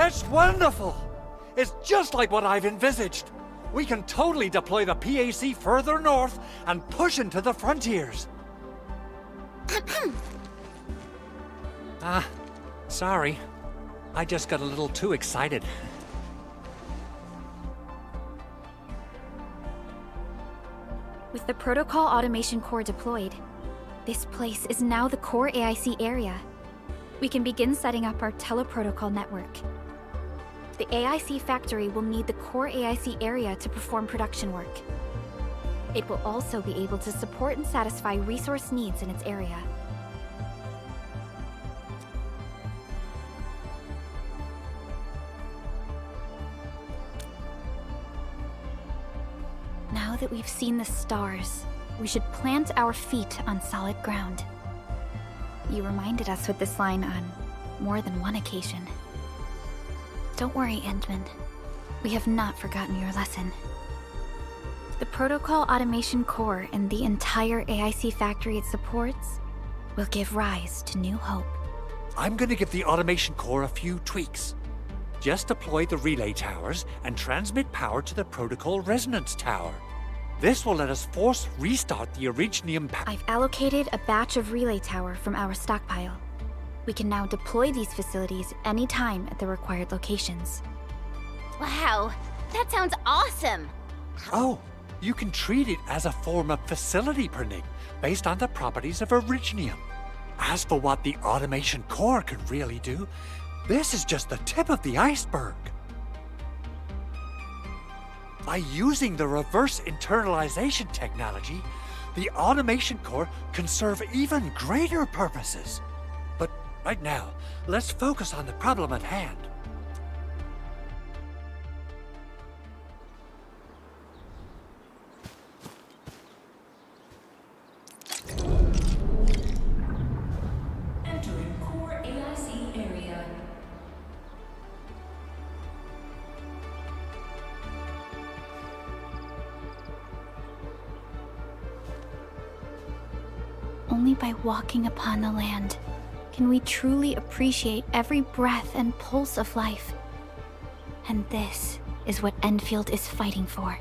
Speaker 10: That's wonderful! It's just like what I've envisaged. We can totally deploy the PAC further north and push into the frontiers. Sorry. I just got a little too excited.
Speaker 1: With the Protocol Automation Core deployed, this place is now the core AIC area. We can begin setting up our teleprotocol network. The AIC factory will need the core AIC area to perform production work. It will also be able to support and satisfy resource needs in its area. Now that we've seen the stars, we should plant our feet on solid ground. You reminded us with this line on more than one occasion. Don't worry, Endman. We have not forgotten your lesson. The Protocol Automation Core and the entire AIC factory it supports will give rise to new hope.
Speaker 10: I'm gonna give the automation core a few tweaks. Just deploy the relay towers and transmit power to the protocol resonance tower. This will let us force restart the Originium
Speaker 1: I've allocated a batch of relay tower from our stockpile. We can now deploy these facilities anytime at the required locations.
Speaker 7: Wow, that sounds awesome!
Speaker 10: Oh, you can treat it as a form of facility pernig, based on the properties of Originium. As for what the automation core can really do, this is just the tip of the iceberg. By using the reverse internalization technology, the automation core can serve even greater purposes. But right now, let's focus on the problem at hand.
Speaker 17: Entering core AIC area.
Speaker 1: Only by walking upon the land can we truly appreciate every breath and pulse of life. And this is what Endfield is fighting for.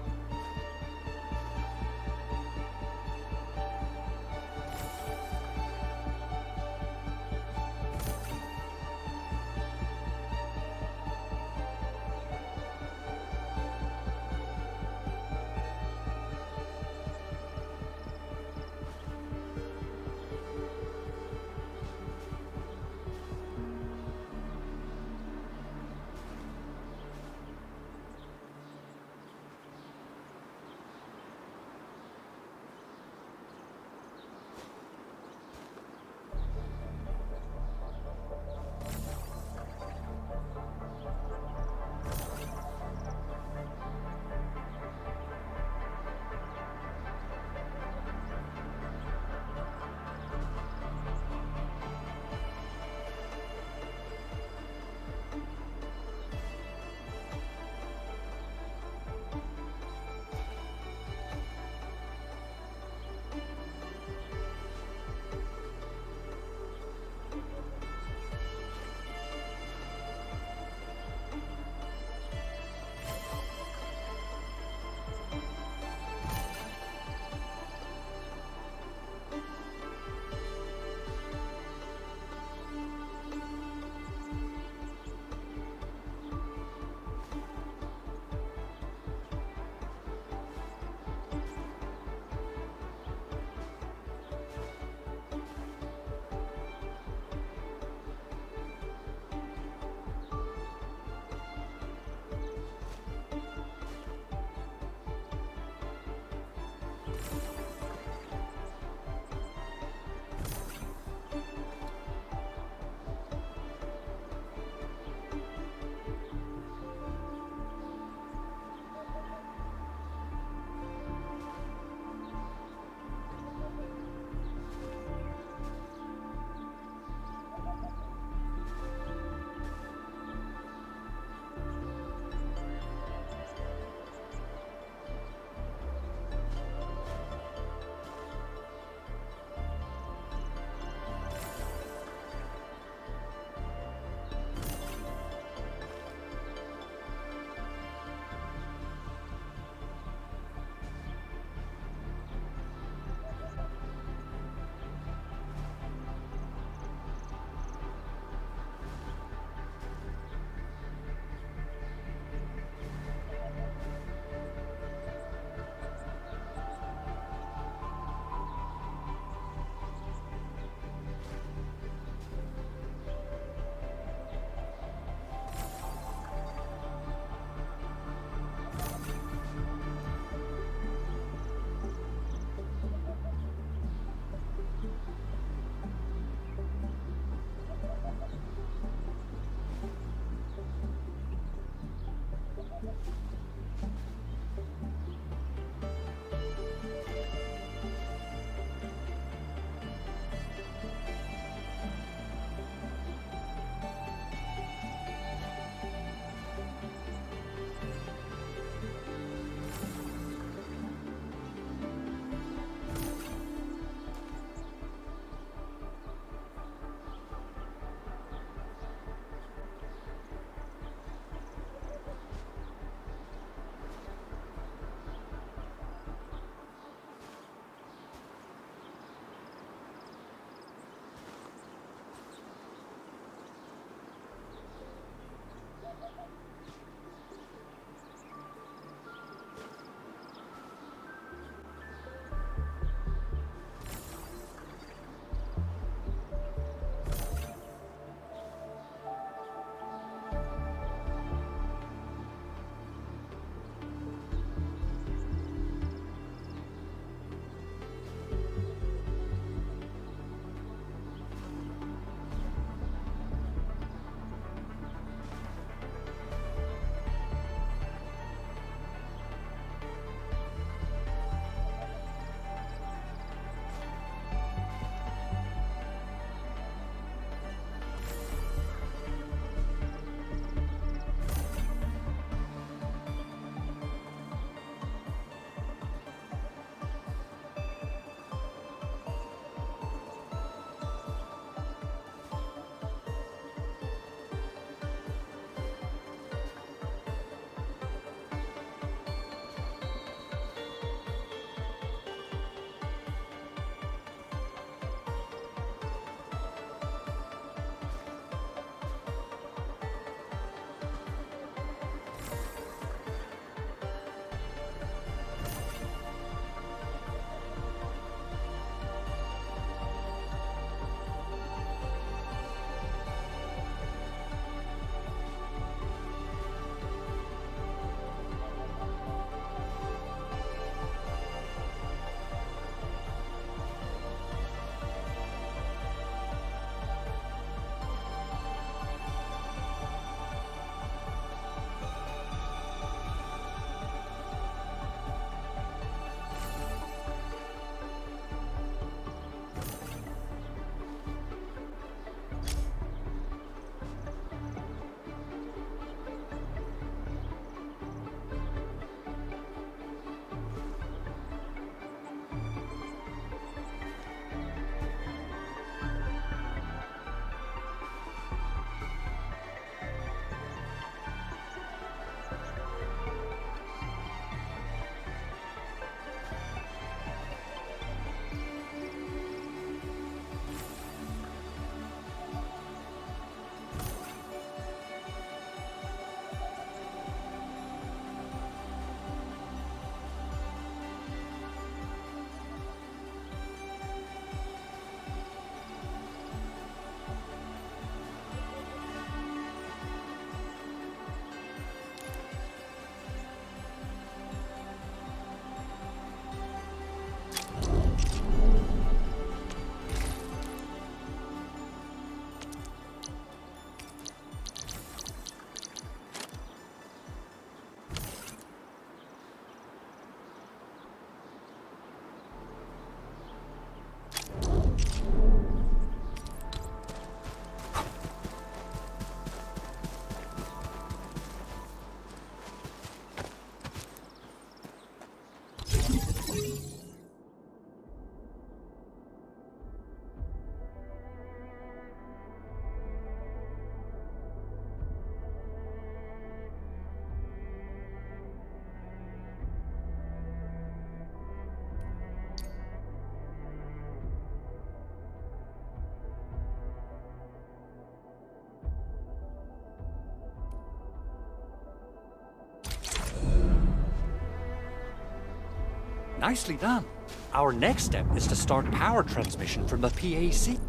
Speaker 10: Nicely done. Our next step is to start power transmission from the PAC.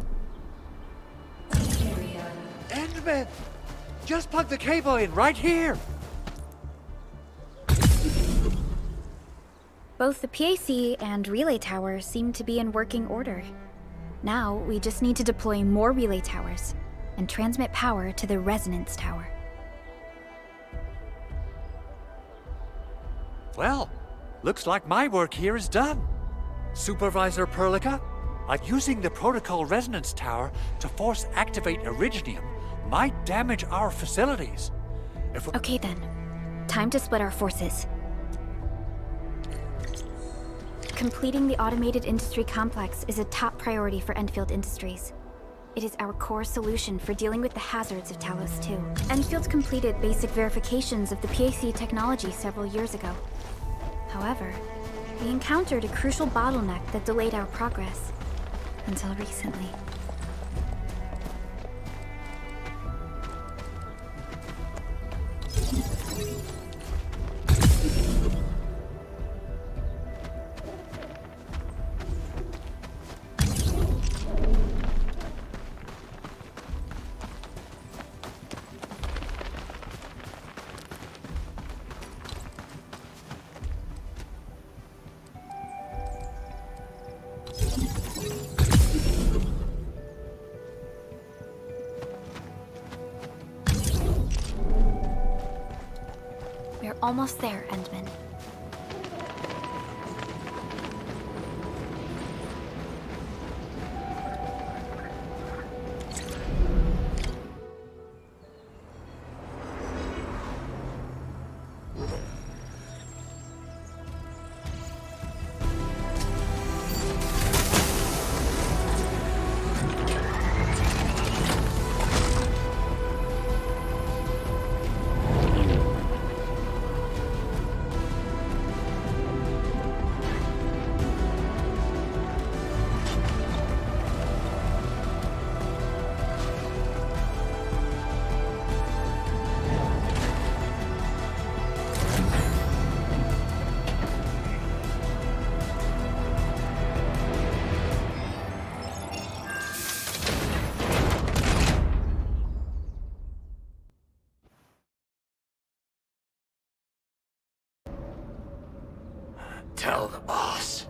Speaker 10: Endman! Just plug the cable in right here!
Speaker 1: Both the PAC and relay towers seem to be in working order. Now, we just need to deploy more relay towers and transmit power to the resonance tower.
Speaker 10: Well, looks like my work here is done. Supervisor Perlica, using the protocol resonance tower to force activate Originium might damage our facilities.
Speaker 1: Okay then. Time to split our forces. Completing the automated industry complex is a top priority for Endfield Industries. It is our core solution for dealing with the hazards of Talos 2. Enfield completed basic verifications of the PAC technology several years ago. However, we encountered a crucial bottleneck that delayed our progress. Until recently. We're almost there, Endman.
Speaker 18: Tell the boss.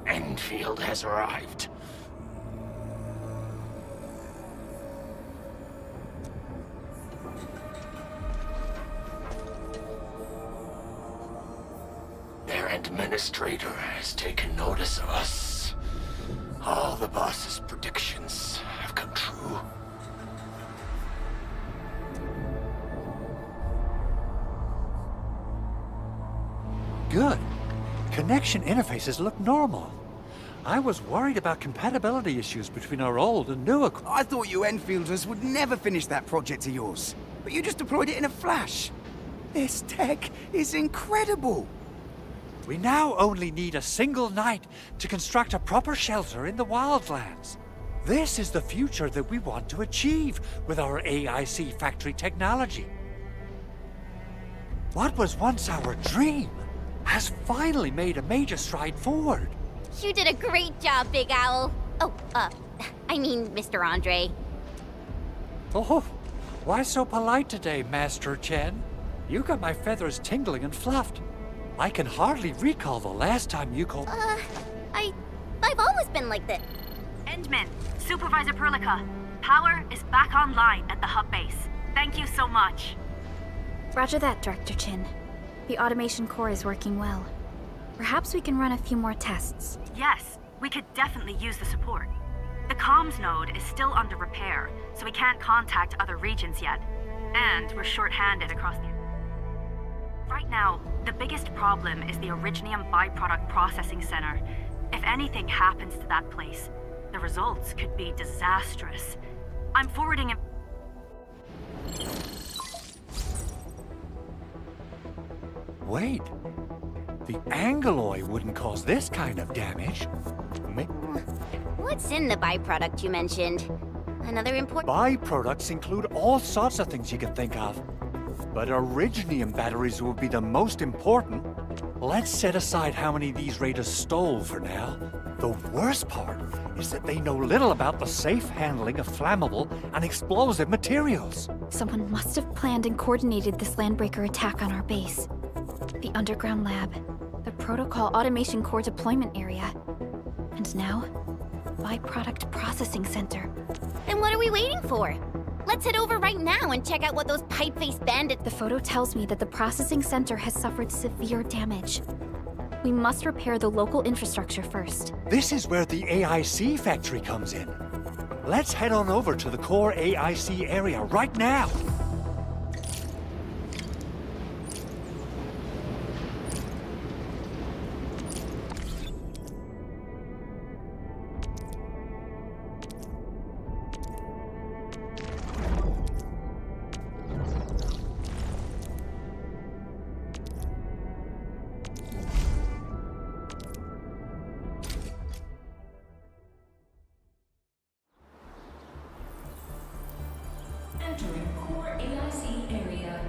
Speaker 18: Enfield has arrived. Their administrator has taken notice of us. All the boss's predictions have come true.
Speaker 10: Good. Connection interfaces look normal. I was worried about compatibility issues between our old and new equipment.
Speaker 3: I thought you Enfielders would never finish that project of yours, but you just deployed it in a flash. This tech is incredible.
Speaker 10: We now only need a single night to construct a proper shelter in the wildlands. This is the future that we want to achieve with our AIC factory technology. What was once our dream has finally made a major stride forward.
Speaker 7: You did a great job, Big Owl. Oh, I mean, Mr. Andre.
Speaker 10: Oh, why so polite today, Master Chen? You got my feathers tingling and fluffed. I can hardly recall the last time you called...
Speaker 7: I've always been like this.
Speaker 6: Endman, Supervisor Perlica, power is back online at the hub base. Thank you so much.
Speaker 1: Roger that, Director Chin. The automation core is working well. Perhaps we can run a few more tests.
Speaker 6: Yes, we could definitely use the support. The comms node is still under repair, so we can't contact other regions yet. And we're short-handed across the... Right now, the biggest problem is the Originium byproduct processing center. If anything happens to that place, the results could be disastrous. I'm forwarding it.
Speaker 10: Wait. The Angeloy wouldn't cause this kind of damage.
Speaker 7: What's in the byproduct you mentioned? Another important...
Speaker 10: Byproducts include all sorts of things you can think of. But Originium batteries will be the most important. Let's set aside how many these raiders stole for now. The worst part is that they know little about the safe handling of flammable and explosive materials.
Speaker 1: Someone must have planned and coordinated this landbreaker attack on our base. The underground lab, the protocol automation core deployment area, and now, byproduct processing center.
Speaker 7: Then what are we waiting for? Let's head over right now and check out what those pipe-faced bandits...
Speaker 1: The photo tells me that the processing center has suffered severe damage. We must repair the local infrastructure first.
Speaker 10: This is where the AIC factory comes in. Let's head on over to the core AIC area right now.
Speaker 17: Entering core AIC area.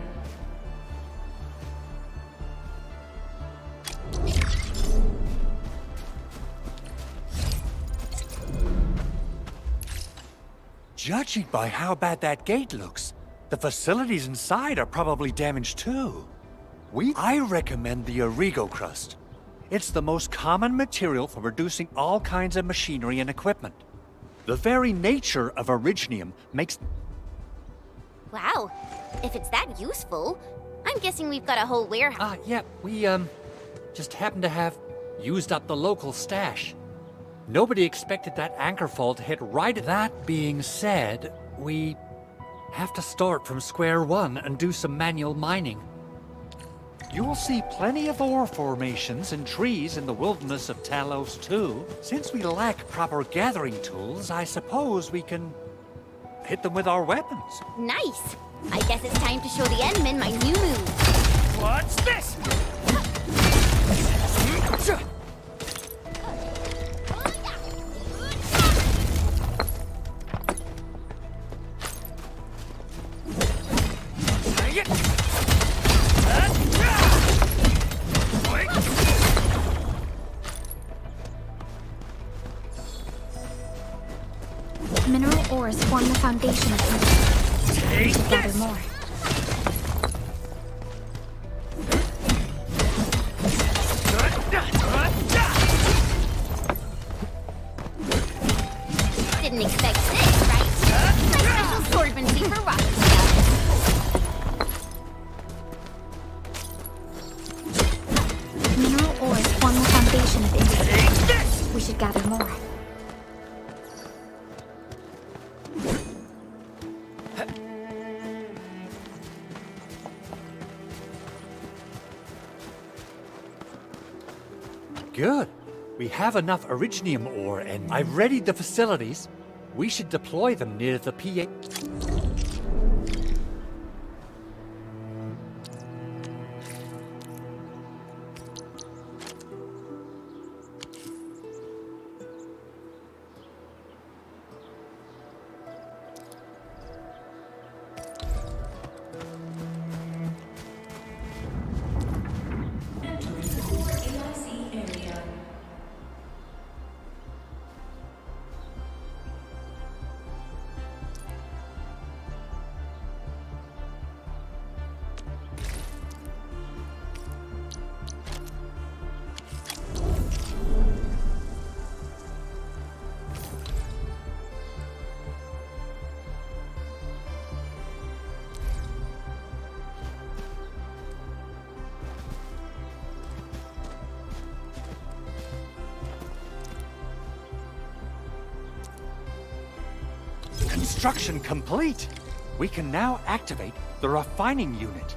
Speaker 10: Judging by how bad that gate looks, the facilities inside are probably damaged too. I recommend the Origo crust. It's the most common material for producing all kinds of machinery and equipment. The very nature of Originium makes...
Speaker 7: Wow, if it's that useful, I'm guessing we've got a whole warehouse.
Speaker 10: Yeah, we, just happen to have used up the local stash. Nobody expected that anchor fall to hit right at... That being said, we have to start from square one and do some manual mining. You'll see plenty of ore formations and trees in the wilderness of Talos too. Since we lack proper gathering tools, I suppose we can hit them with our weapons.
Speaker 7: Nice! I guess it's time to show the Endmen my new move.
Speaker 10: What's this?
Speaker 1: Mineral ores form the foundation of the... We should gather more.
Speaker 7: Didn't expect this, right? My special swordmancy for rocket stuff.
Speaker 1: Mineral ores form the foundation of industry. We should gather more.
Speaker 10: Good. We have enough Originium ore and I've readied the facilities. We should deploy them near the PA...
Speaker 17: Entering core AIC area.
Speaker 10: Construction complete! We can now activate the refining unit.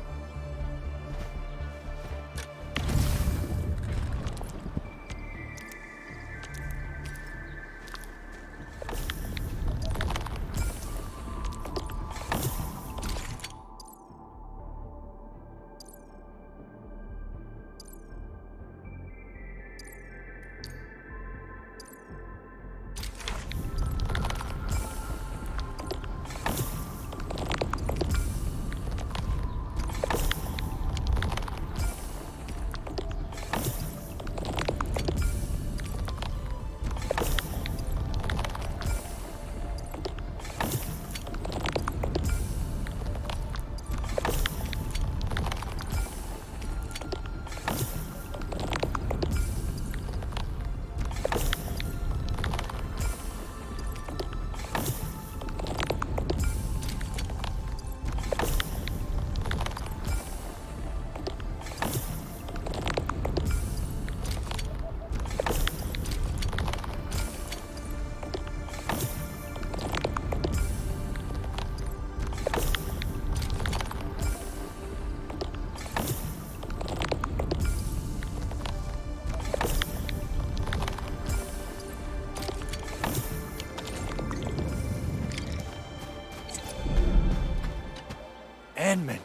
Speaker 10: Enmin,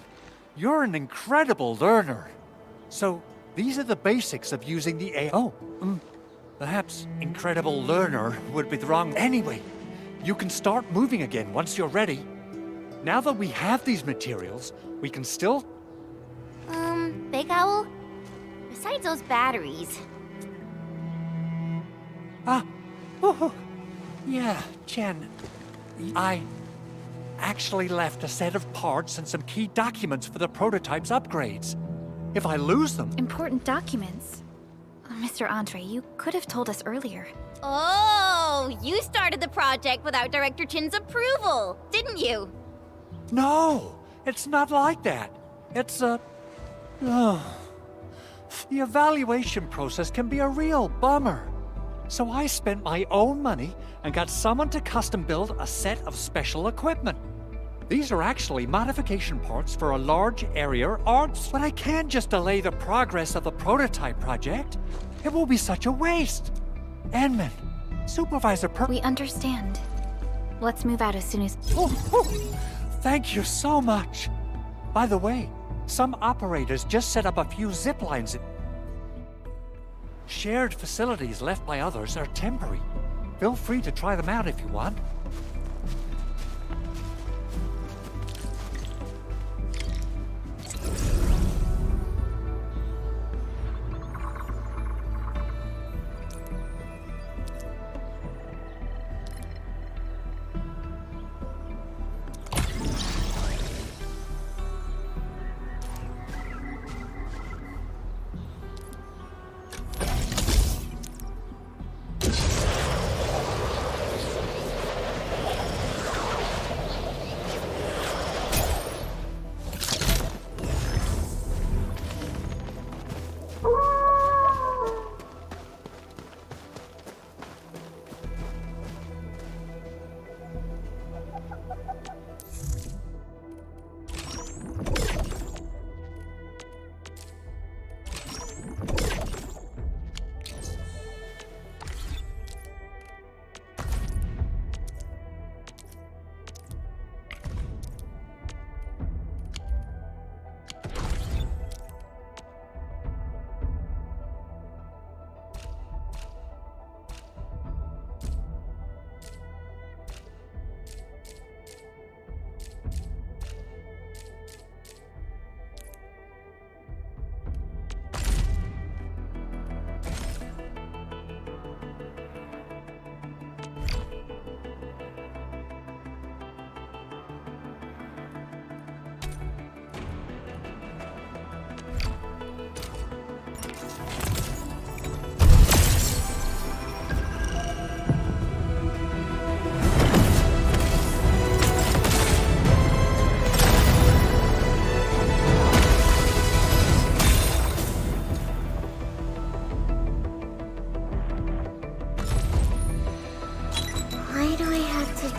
Speaker 10: you're an incredible learner. So, these are the basics of using the AI. Perhaps incredible learner would be the wrong... Anyway, you can start moving again once you're ready. Now that we have these materials, we can still...
Speaker 7: Big Owl? Besides those batteries...
Speaker 10: Yeah, Jen. I actually left a set of parts and some key documents for the prototype's upgrades. If I lose them...
Speaker 1: Important documents? Mr. Andre, you could have told us earlier.
Speaker 7: Oh, you started the project without Director Chin's approval, didn't you?
Speaker 10: No, it's not like that. It's a... The evaluation process can be a real bummer. So I spent my own money and got someone to custom build a set of special equipment. These are actually modification parts for a large area arts, but I can't just delay the progress of the prototype project. It will be such a waste. Enmin, Supervisor
Speaker 1: We understand. Let's move out as soon as...
Speaker 10: Thank you so much. By the way, some operators just set up a few zip lines. Shared facilities left by others are temporary. Feel free to try them out if you want.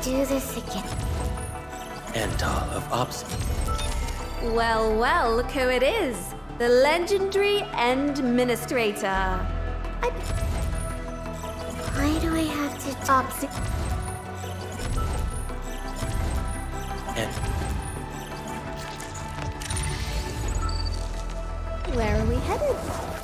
Speaker 7: Do this again.
Speaker 12: Antal of Ops.
Speaker 14: Well, well, look who it is. The legendary Endministrator.
Speaker 7: Why do I have to
Speaker 14: Where are we headed?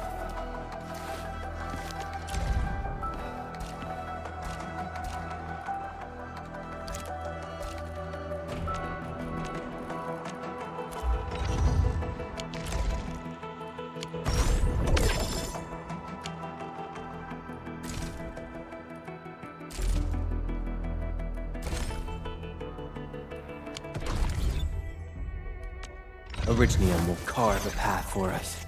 Speaker 2: Originium will carve a path for us.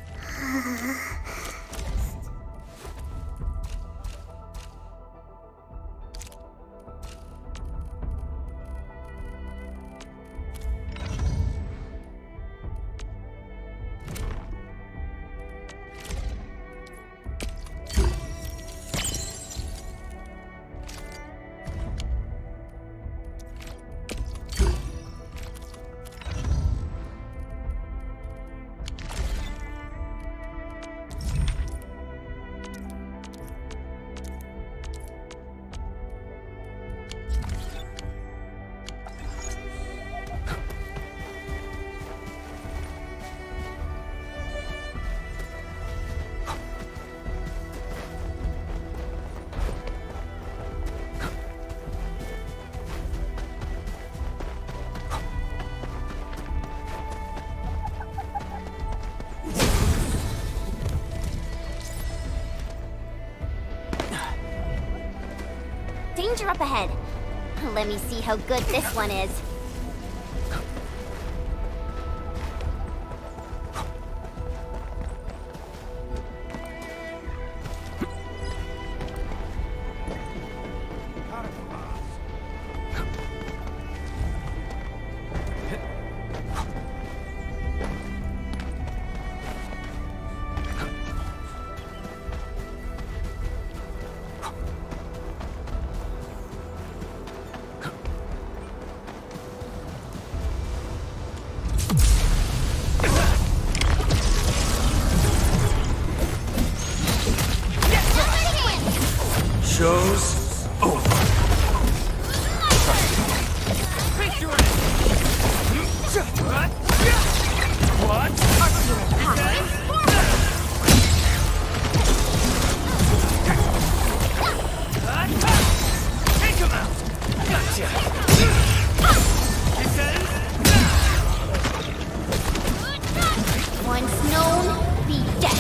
Speaker 7: danger up ahead. Let me see how good this one is.
Speaker 18: Show's over.
Speaker 13: Take him out! Gotcha!
Speaker 7: Once known, be dead.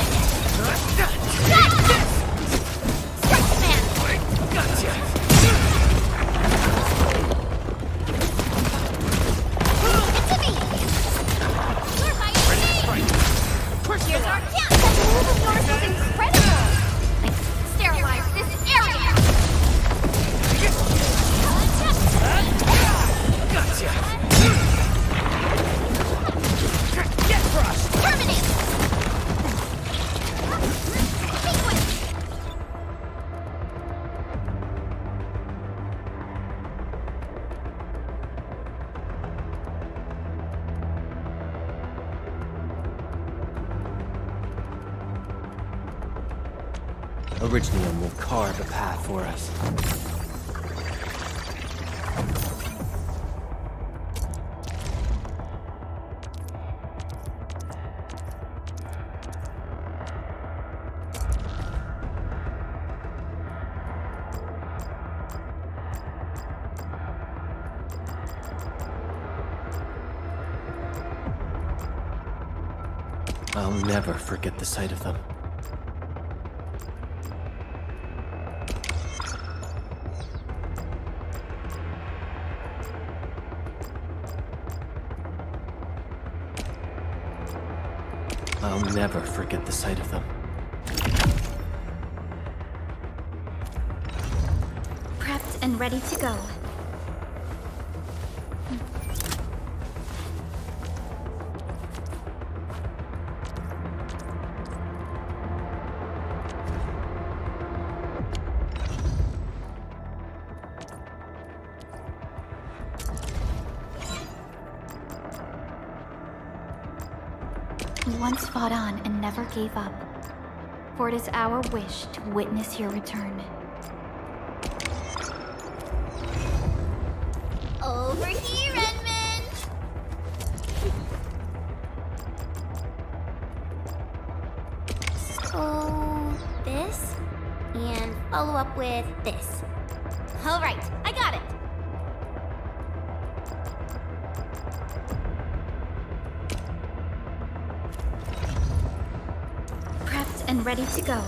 Speaker 2: Originium will carve a path for us. I'll never forget the sight of them. I'll never forget the sight of them.
Speaker 1: Prepped and ready to go. We once fought on and never gave up. For it is our wish to witness your return.
Speaker 7: Over here, Edmund! So, this, and follow up with this. Alright, I got it!
Speaker 1: Prepped and ready to go.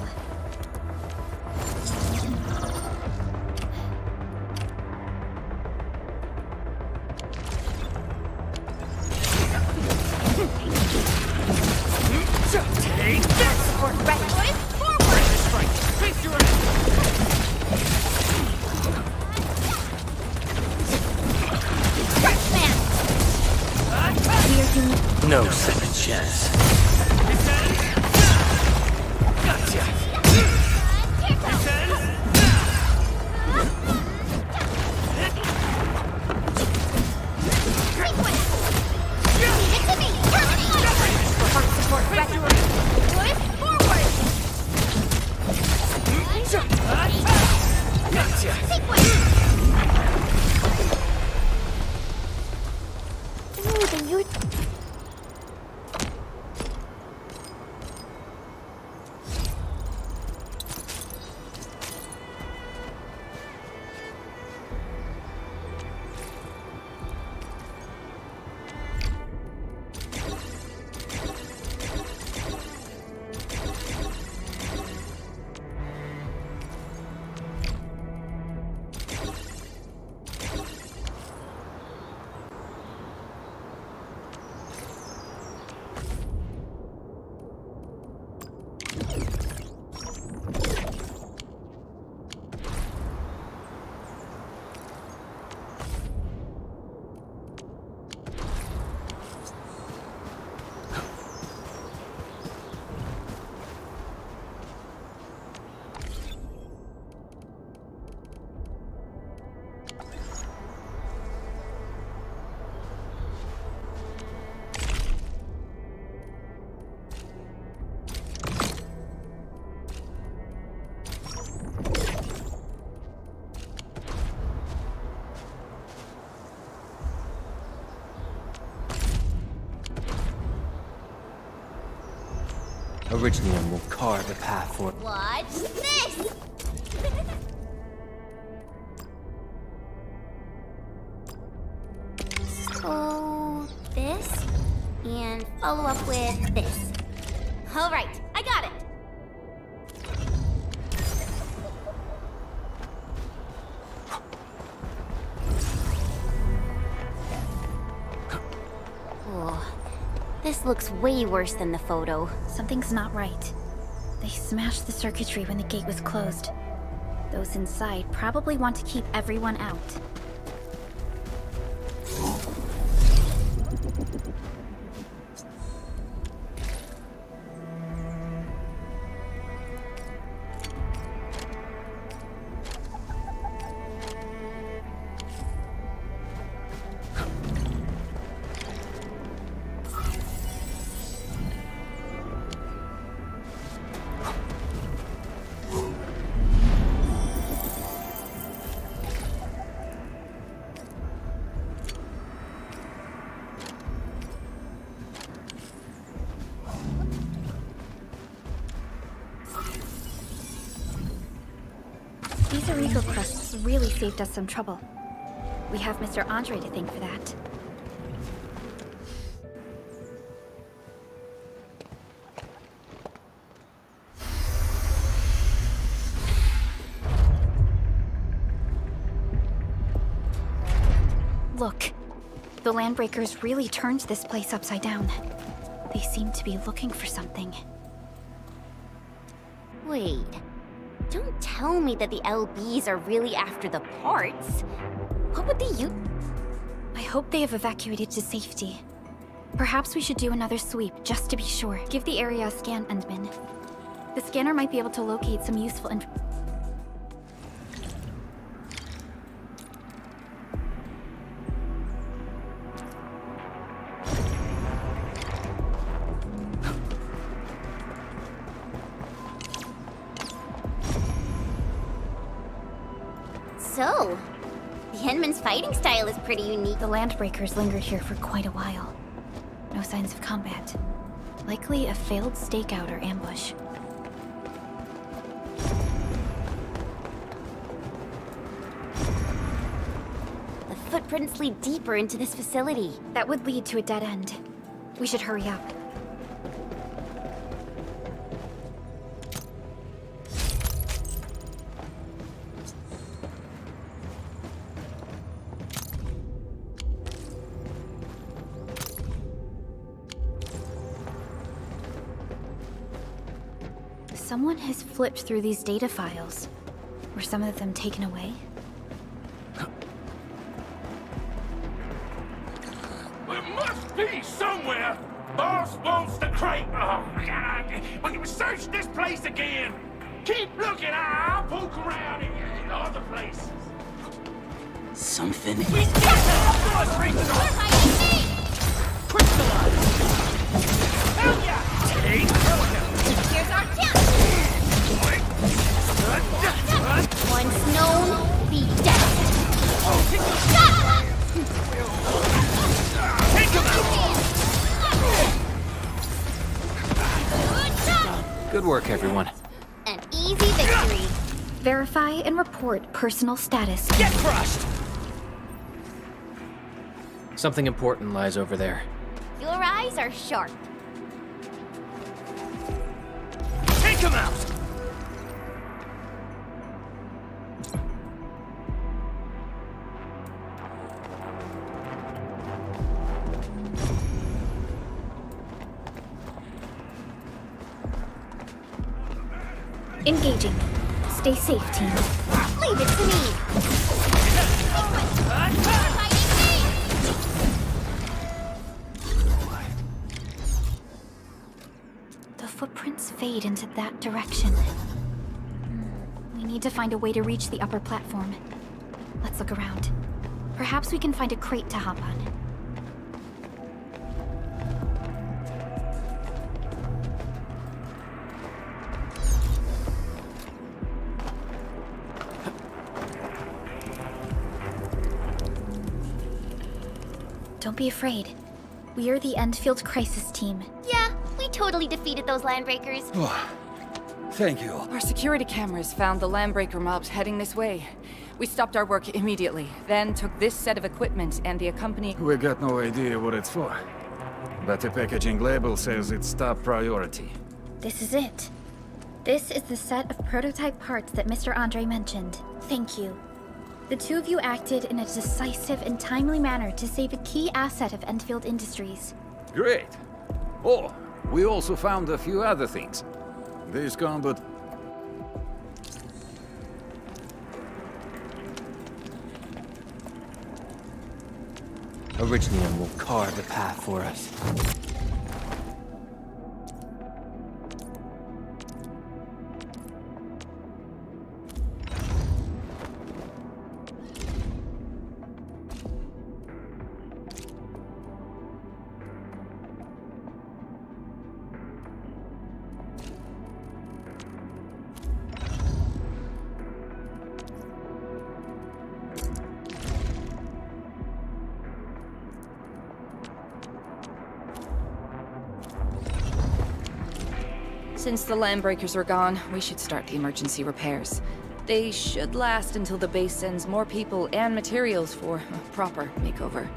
Speaker 13: Take this!
Speaker 7: Support ready! Forward!
Speaker 13: Strike! Face your
Speaker 12: No second chance.
Speaker 2: Originium will carve a path for...
Speaker 7: Watch this! So, this, and follow up with this. Alright, I got it! Oh, this looks way worse than the photo.
Speaker 1: Something's not right. They smashed the circuitry when the gate was closed. Those inside probably want to keep everyone out. These illegal crusts really saved us some trouble. We have Mr. Andre to thank for that. Look, the Landbreakers really turned this place upside down. They seem to be looking for something.
Speaker 7: Wait. Don't tell me that the LBs are really after the parts. What would they use?
Speaker 1: I hope they have evacuated to safety. Perhaps we should do another sweep, just to be sure. Give the area a scan, Endman. The scanner might be able to locate some useful information.
Speaker 7: So, the Endman's fighting style is pretty unique.
Speaker 1: The Landbreakers lingered here for quite a while. No signs of combat. Likely a failed stakeout or ambush.
Speaker 7: The footprints lead deeper into this facility.
Speaker 1: That would lead to a dead end. We should hurry up. Someone has flipped through these data files. Were some of them taken away?
Speaker 18: There must be somewhere! Boss wants the crate! Oh, God! We can search this place again! Keep looking! I'll poke around in other places!
Speaker 5: Something...
Speaker 18: Hell yeah!
Speaker 7: Here's our chance! Once known, be destined.
Speaker 18: Take him out!
Speaker 2: Good work, everyone.
Speaker 7: An easy victory.
Speaker 1: Verify and report personal status.
Speaker 18: Get crushed!
Speaker 2: Something important lies over there.
Speaker 7: Your eyes are sharp.
Speaker 18: Take him out!
Speaker 1: Engaging. Stay safe, team.
Speaker 7: Leave it to me.
Speaker 1: The footprints fade into that direction. We need to find a way to reach the upper platform. Let's look around. Perhaps we can find a crate to hop on. Don't be afraid. We are the Endfield Crisis Team.
Speaker 7: Yeah, We totally defeated those landbreakers.
Speaker 19: Thank you.
Speaker 20: Our security cameras found the landbreaker mobs heading this way. We stopped our work immediately, then took this set of equipment and the accompanying...
Speaker 19: We got no idea what it's for. But the packaging label says it's top priority.
Speaker 1: This is it. This is the set of prototype parts that Mr. Andre mentioned. Thank you. The two of you acted in a decisive and timely manner to save a key asset of Endfield Industries.
Speaker 19: Great. Oh, we also found a few other things. This combat...
Speaker 2: Originium will carve the path for us.
Speaker 20: Since the landbreakers are gone, we should start the emergency repairs. They should last until the base sends more people and materials for a proper makeover.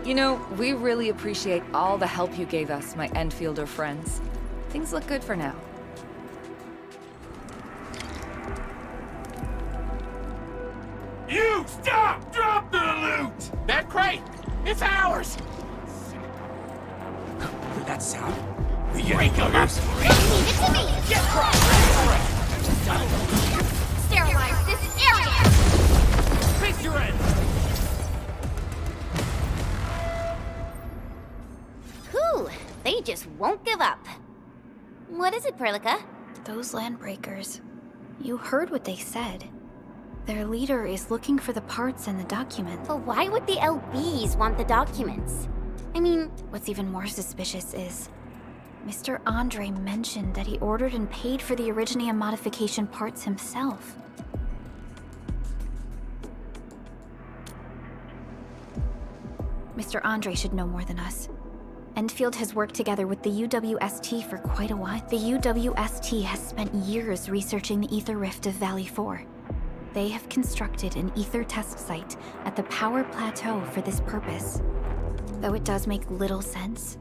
Speaker 20: You know, we really appreciate all the help you gave us, my Endfielder friends. Things look good for now.
Speaker 18: You stop! Drop the loot! That crate! It's ours!
Speaker 3: That sound?
Speaker 18: Break them up!
Speaker 7: Leave it to me!
Speaker 18: Get crossed!
Speaker 7: Sterilize this area!
Speaker 18: Face your end!
Speaker 7: Whew, they just won't give up. What is it, Perlica?
Speaker 1: Those landbreakers. You heard what they said. Their leader is looking for the parts and the documents.
Speaker 7: But why would the LBs want the documents? I mean...
Speaker 1: What's even more suspicious is... Mr. Andre mentioned that he ordered and paid for the Originium modification parts himself. Mr. Andre should know more than us. Endfield has worked together with the UWST for quite a while. The UWST has spent years researching the Ether Rift of Valley 4. They have constructed an Ether test site at the Power Plateau for this purpose. Though it does make little sense,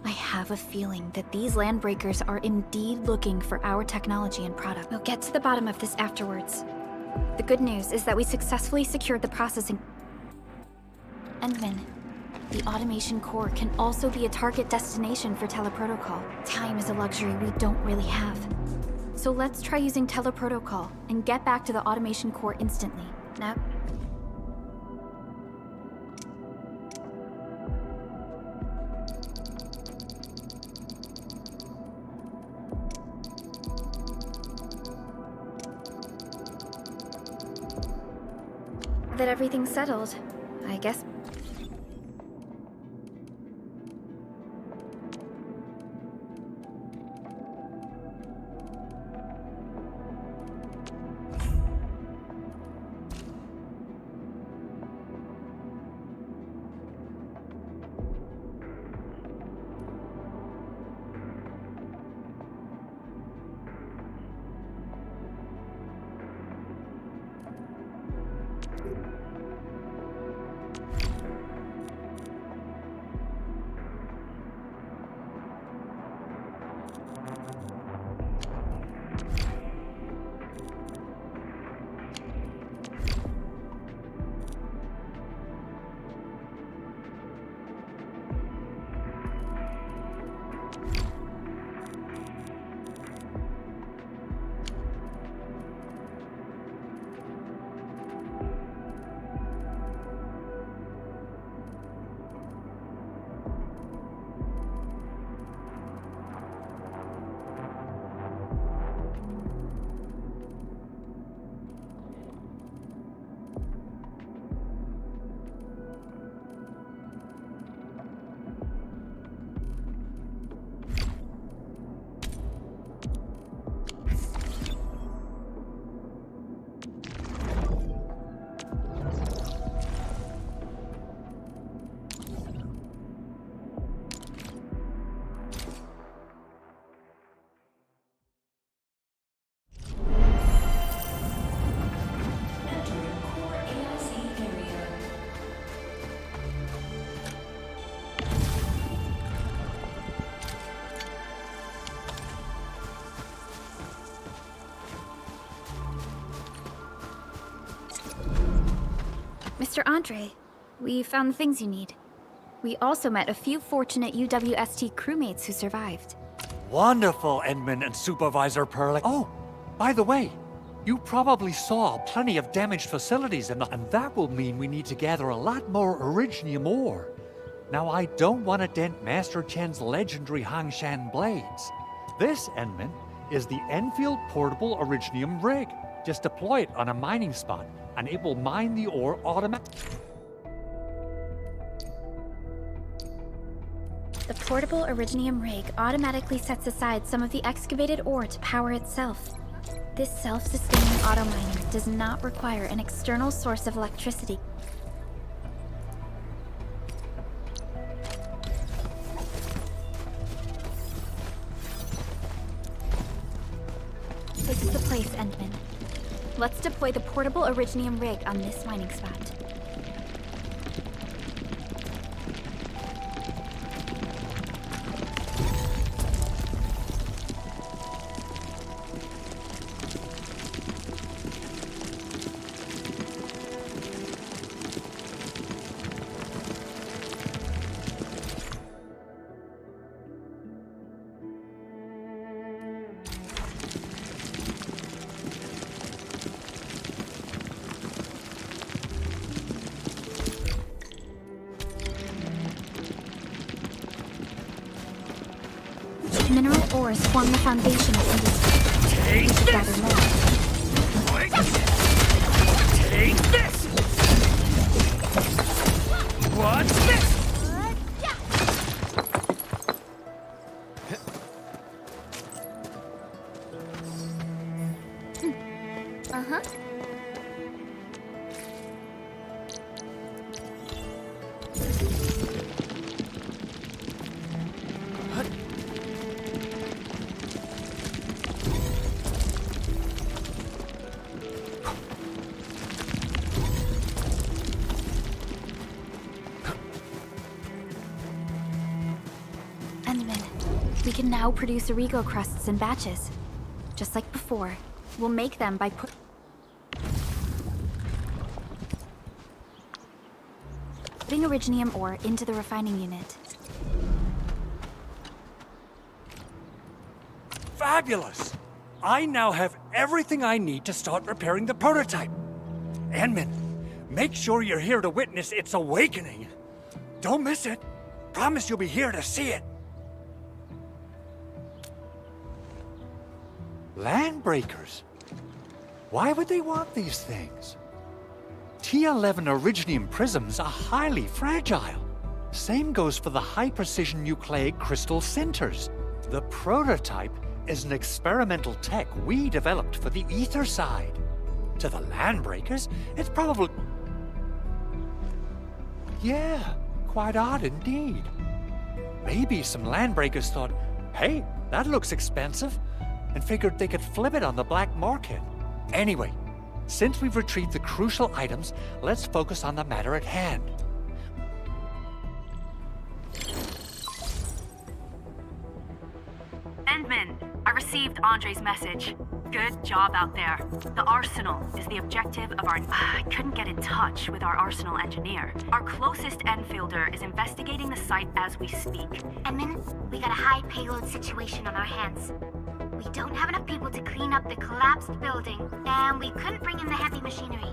Speaker 1: I have a feeling that these landbreakers are indeed looking for our technology and product. We'll get to the bottom of this afterwards. The good news is that we successfully secured the processing. Endman, the automation core can also be a target destination for teleprotocol. Time is a luxury we don't really have. So let's try using teleprotocol and get back to the automation core instantly. Now, that everything's settled, I guess. Master Andre, we found the things you need. We also met a few fortunate UWST crewmates who survived.
Speaker 10: Wonderful, Endman and Supervisor Perlick. Oh, by the way, you probably saw plenty of damaged facilities, and that will mean we need to gather a lot more Originium ore. Now, I don't want to dent Master Chen's legendary Hangshan blades. This, Endman, is the Enfield Portable Originium Rig. Just deploy it on a mining spot, and it will mine the ore automatically.
Speaker 1: The portable Originium rig automatically sets aside some of the excavated ore to power itself. This self-sustaining auto miner does not require an external source of electricity. This is the place, Endman. Let's deploy the portable Originium rig on this mining spot. Mineral ores form the foundation of industry. We should gather more.
Speaker 18: Take this! What's this?
Speaker 7: Uh-huh.
Speaker 1: We can now produce Origo crusts in batches. Just like before, we'll make them by putting Originium ore into the refining unit.
Speaker 10: Fabulous! I now have everything I need to start repairing the prototype. Endman, make sure you're here to witness its awakening. Don't miss it. Promise you'll be here to see it. Landbreakers? Why would they want these things? T11 Originium prisms are highly fragile. Same goes for the high-precision nucleic crystal sinters. The prototype is an experimental tech we developed for the ether side. To the Landbreakers, it's probably... Yeah, quite odd indeed. Maybe some Landbreakers thought, hey, that looks expensive, and figured they could flip it on the black market. Anyway, since we've retrieved the crucial items, let's focus on the matter at hand.
Speaker 6: Endman, I received Andre's message. Good job out there. The Arsenal is the objective of our... I couldn't get in touch with our Arsenal engineer. Our closest Enfielder is investigating the site as we speak.
Speaker 21: Endman, we got a high payload situation on our hands. We don't have enough people to clean up the collapsed building, and we couldn't bring in the heavy machinery.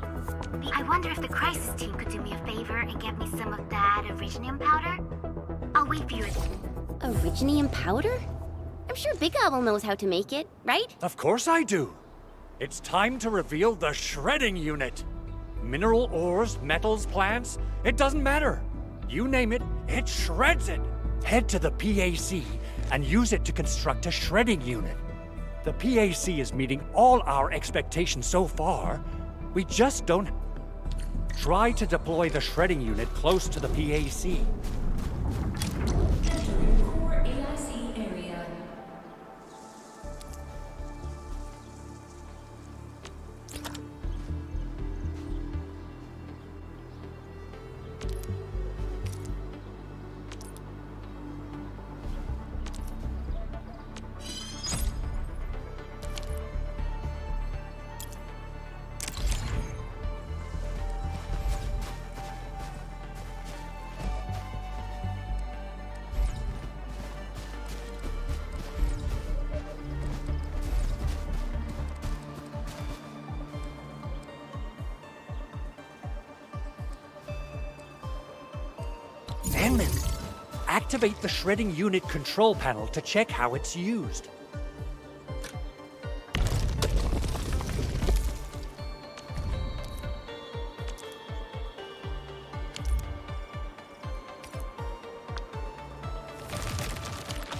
Speaker 21: I wonder if the crisis team could do me a favor and get me some of that Originium powder? I'll wait for you.
Speaker 7: Originium powder? I'm sure Big Owl knows how to make it, right?
Speaker 10: Of course I do. It's time to reveal the shredding unit. Mineral ores, metals, plants, it doesn't matter. You name it, it shreds it. Head to the PAC and use it to construct a shredding unit. The PAC is meeting all our expectations so far. We just don't... Try to deploy the shredding unit close to the PAC.
Speaker 17: Core AIC area.
Speaker 10: Simon! Activate the shredding unit control panel to check how it's used.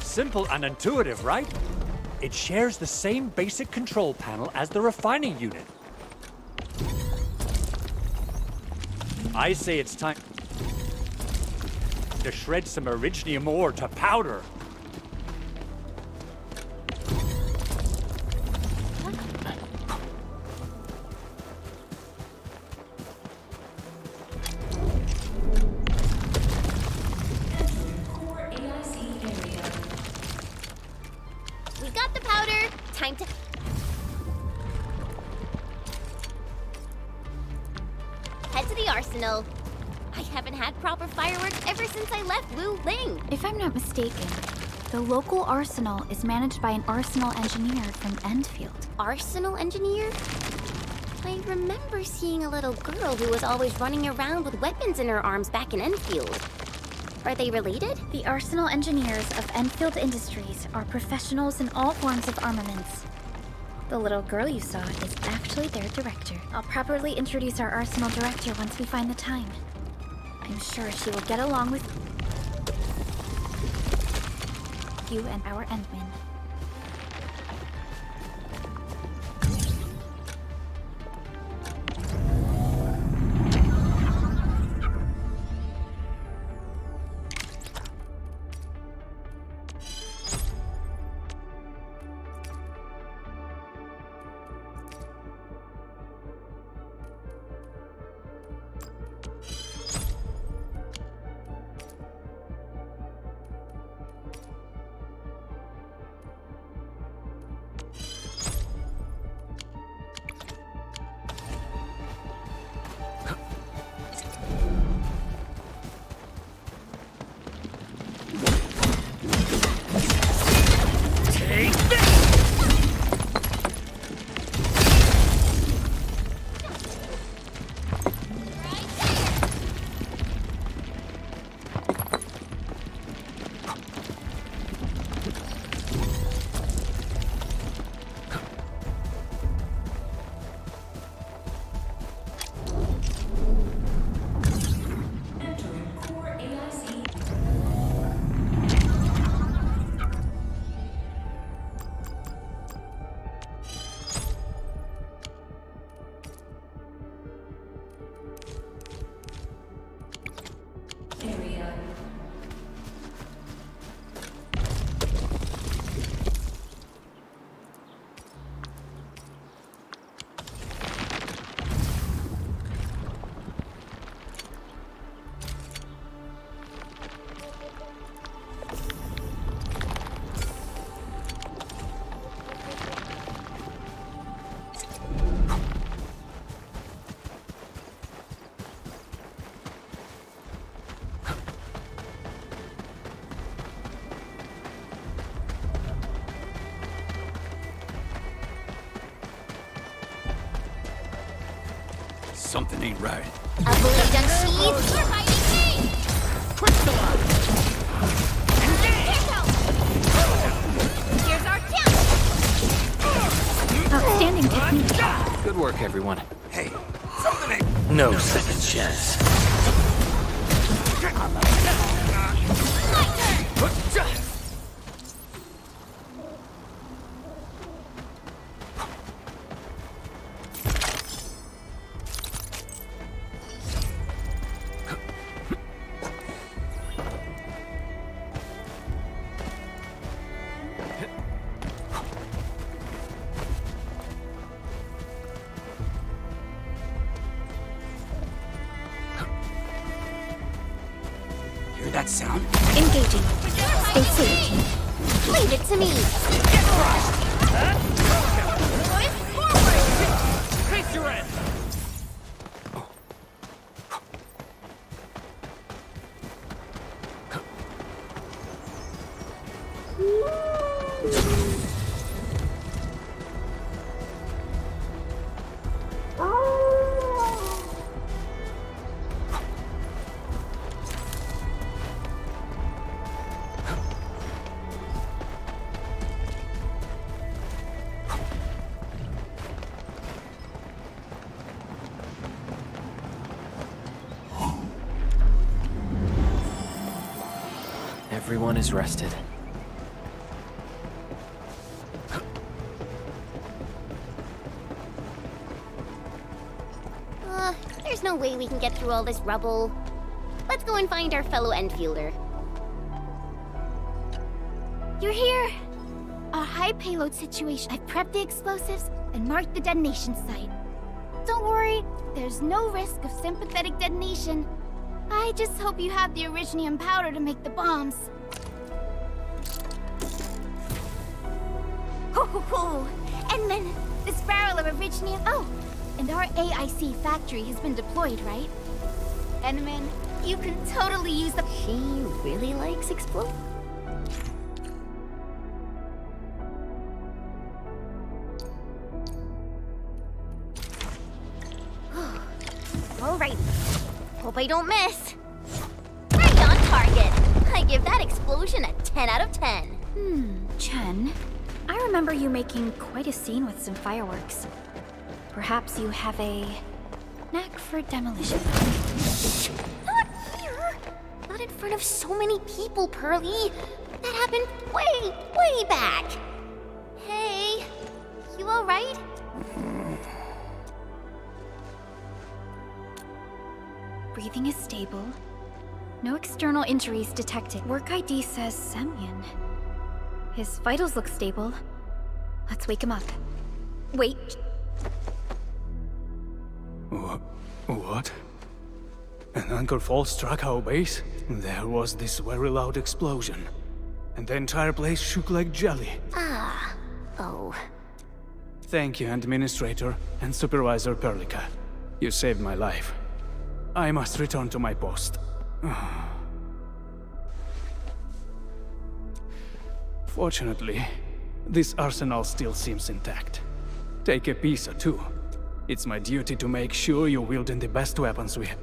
Speaker 10: Simple and intuitive, right? It shares the same basic control panel as the refining unit. I say it's time to shred some Originium ore to powder.
Speaker 7: We got the powder. Time to... head to the arsenal. I haven't had proper fireworks ever since I left Wu Ling.
Speaker 1: If I'm not mistaken, the local arsenal is managed by an arsenal engineer from Endfield.
Speaker 7: Arsenal engineer? I remember seeing a little girl who was always running around with weapons in her arms back in Enfield. Are they related?
Speaker 1: The arsenal engineers of Enfield Industries are professionals in all forms of armaments. The little girl you saw is actually their director. I'll properly introduce our arsenal director once we find the time. I'm sure she will get along with you and our Endman.
Speaker 18: Something ain't right.
Speaker 7: A blade unsheathed. You're fighting me!
Speaker 18: Crystallize!
Speaker 7: Here's our kill!
Speaker 1: Outstanding technique.
Speaker 2: Good work, everyone.
Speaker 3: Hey, something ain't...
Speaker 12: No second chance.
Speaker 3: Hear that sound?
Speaker 1: Engaging. Stay safe.
Speaker 7: Leave it to me!
Speaker 18: Get crushed!
Speaker 7: Forward!
Speaker 18: Face your end!
Speaker 2: Everyone is rested.
Speaker 7: There's no way we can get through all this rubble. Let's go and find our fellow Enfielder.
Speaker 1: You're here! A high payload situation. I've prepped the explosives and marked the detonation site. Don't worry, there's no risk of sympathetic detonation. I just hope you have the Originium powder to make the bombs. Ho ho ho! And then this barrel of Originium. Oh, and our AIC factory has been deployed, right? Enman, you can totally use the.
Speaker 7: She really likes explode. Alright. Hope I don't miss. Right on target. I give that explosion a 10 out of 10.
Speaker 1: Chen, I remember you making quite a scene with some fireworks. Perhaps you have a knack for demolition.
Speaker 7: Not here. Not in front of so many people, Pearly. That happened way back. Hey, you alright?
Speaker 1: Breathing is stable. No external injuries detected. Work ID says Semyon. His vitals look stable. Let's wake him up. Wait.
Speaker 9: What? An anchor fault struck our base? There was this very loud explosion. And the entire place shook like jelly.
Speaker 7: Oh.
Speaker 9: Thank you, Administrator and Supervisor Perlica. You saved my life. I must return to my post. Fortunately, this arsenal still seems intact. Take a piece or two. It's my duty to make sure you're wielding the best weapons we have.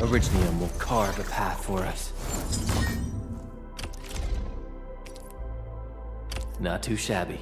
Speaker 2: Originium will carve a path for us. Not too shabby.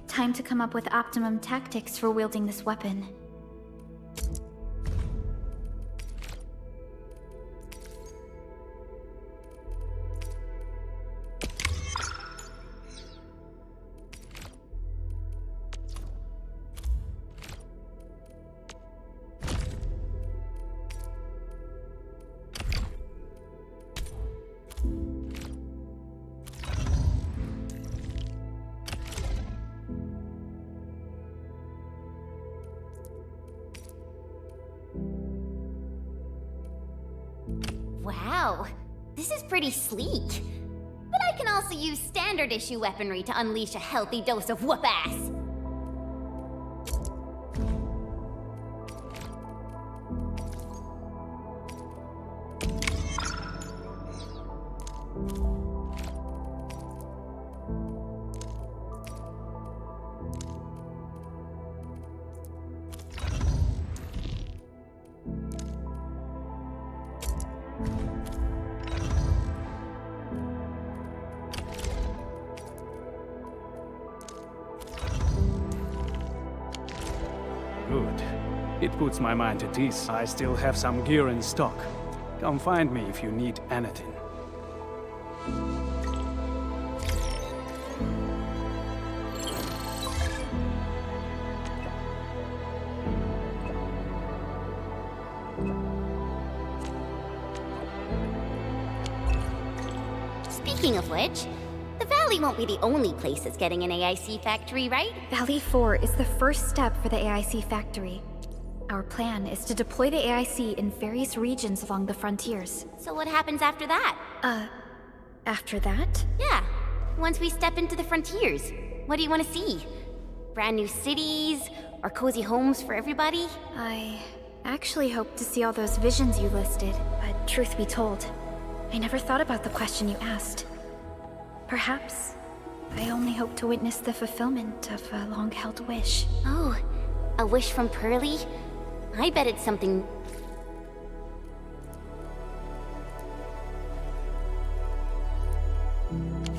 Speaker 1: Time to come up with optimum tactics for wielding this weapon.
Speaker 7: This is pretty sleek. But I can also use standard issue weaponry to unleash a healthy dose of whoop-ass.
Speaker 9: Good. It puts my mind at ease. I still have some gear in stock. Come find me if you need anything.
Speaker 7: Speaking of which, the Valley won't be the only place that's getting an AIC factory, right?
Speaker 1: Valley 4 is the first step for the AIC factory. Our plan is to deploy the AIC in various regions along the frontiers.
Speaker 7: So what happens after that?
Speaker 1: After that?
Speaker 7: Yeah, once we step into the frontiers. What do you want to see? Brand new cities? Or cozy homes for everybody?
Speaker 1: I actually hoped to see all those visions you listed, but truth be told, I never thought about the question you asked. Perhaps I only hope to witness the fulfillment of a long-held wish.
Speaker 7: Oh, a wish from Pearly? I bet it's something...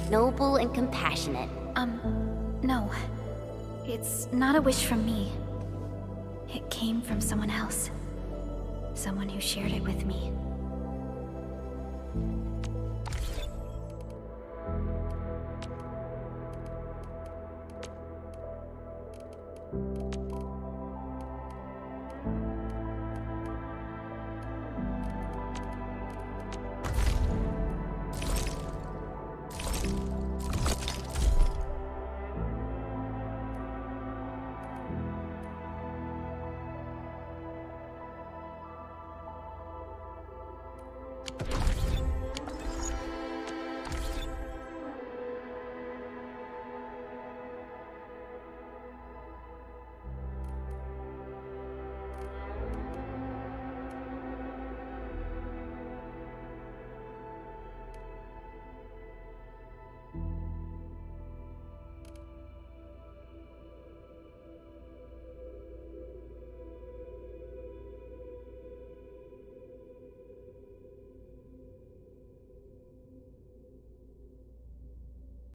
Speaker 7: noble and compassionate.
Speaker 1: No. It's not a wish from me. It came from someone else. Someone who shared it with me.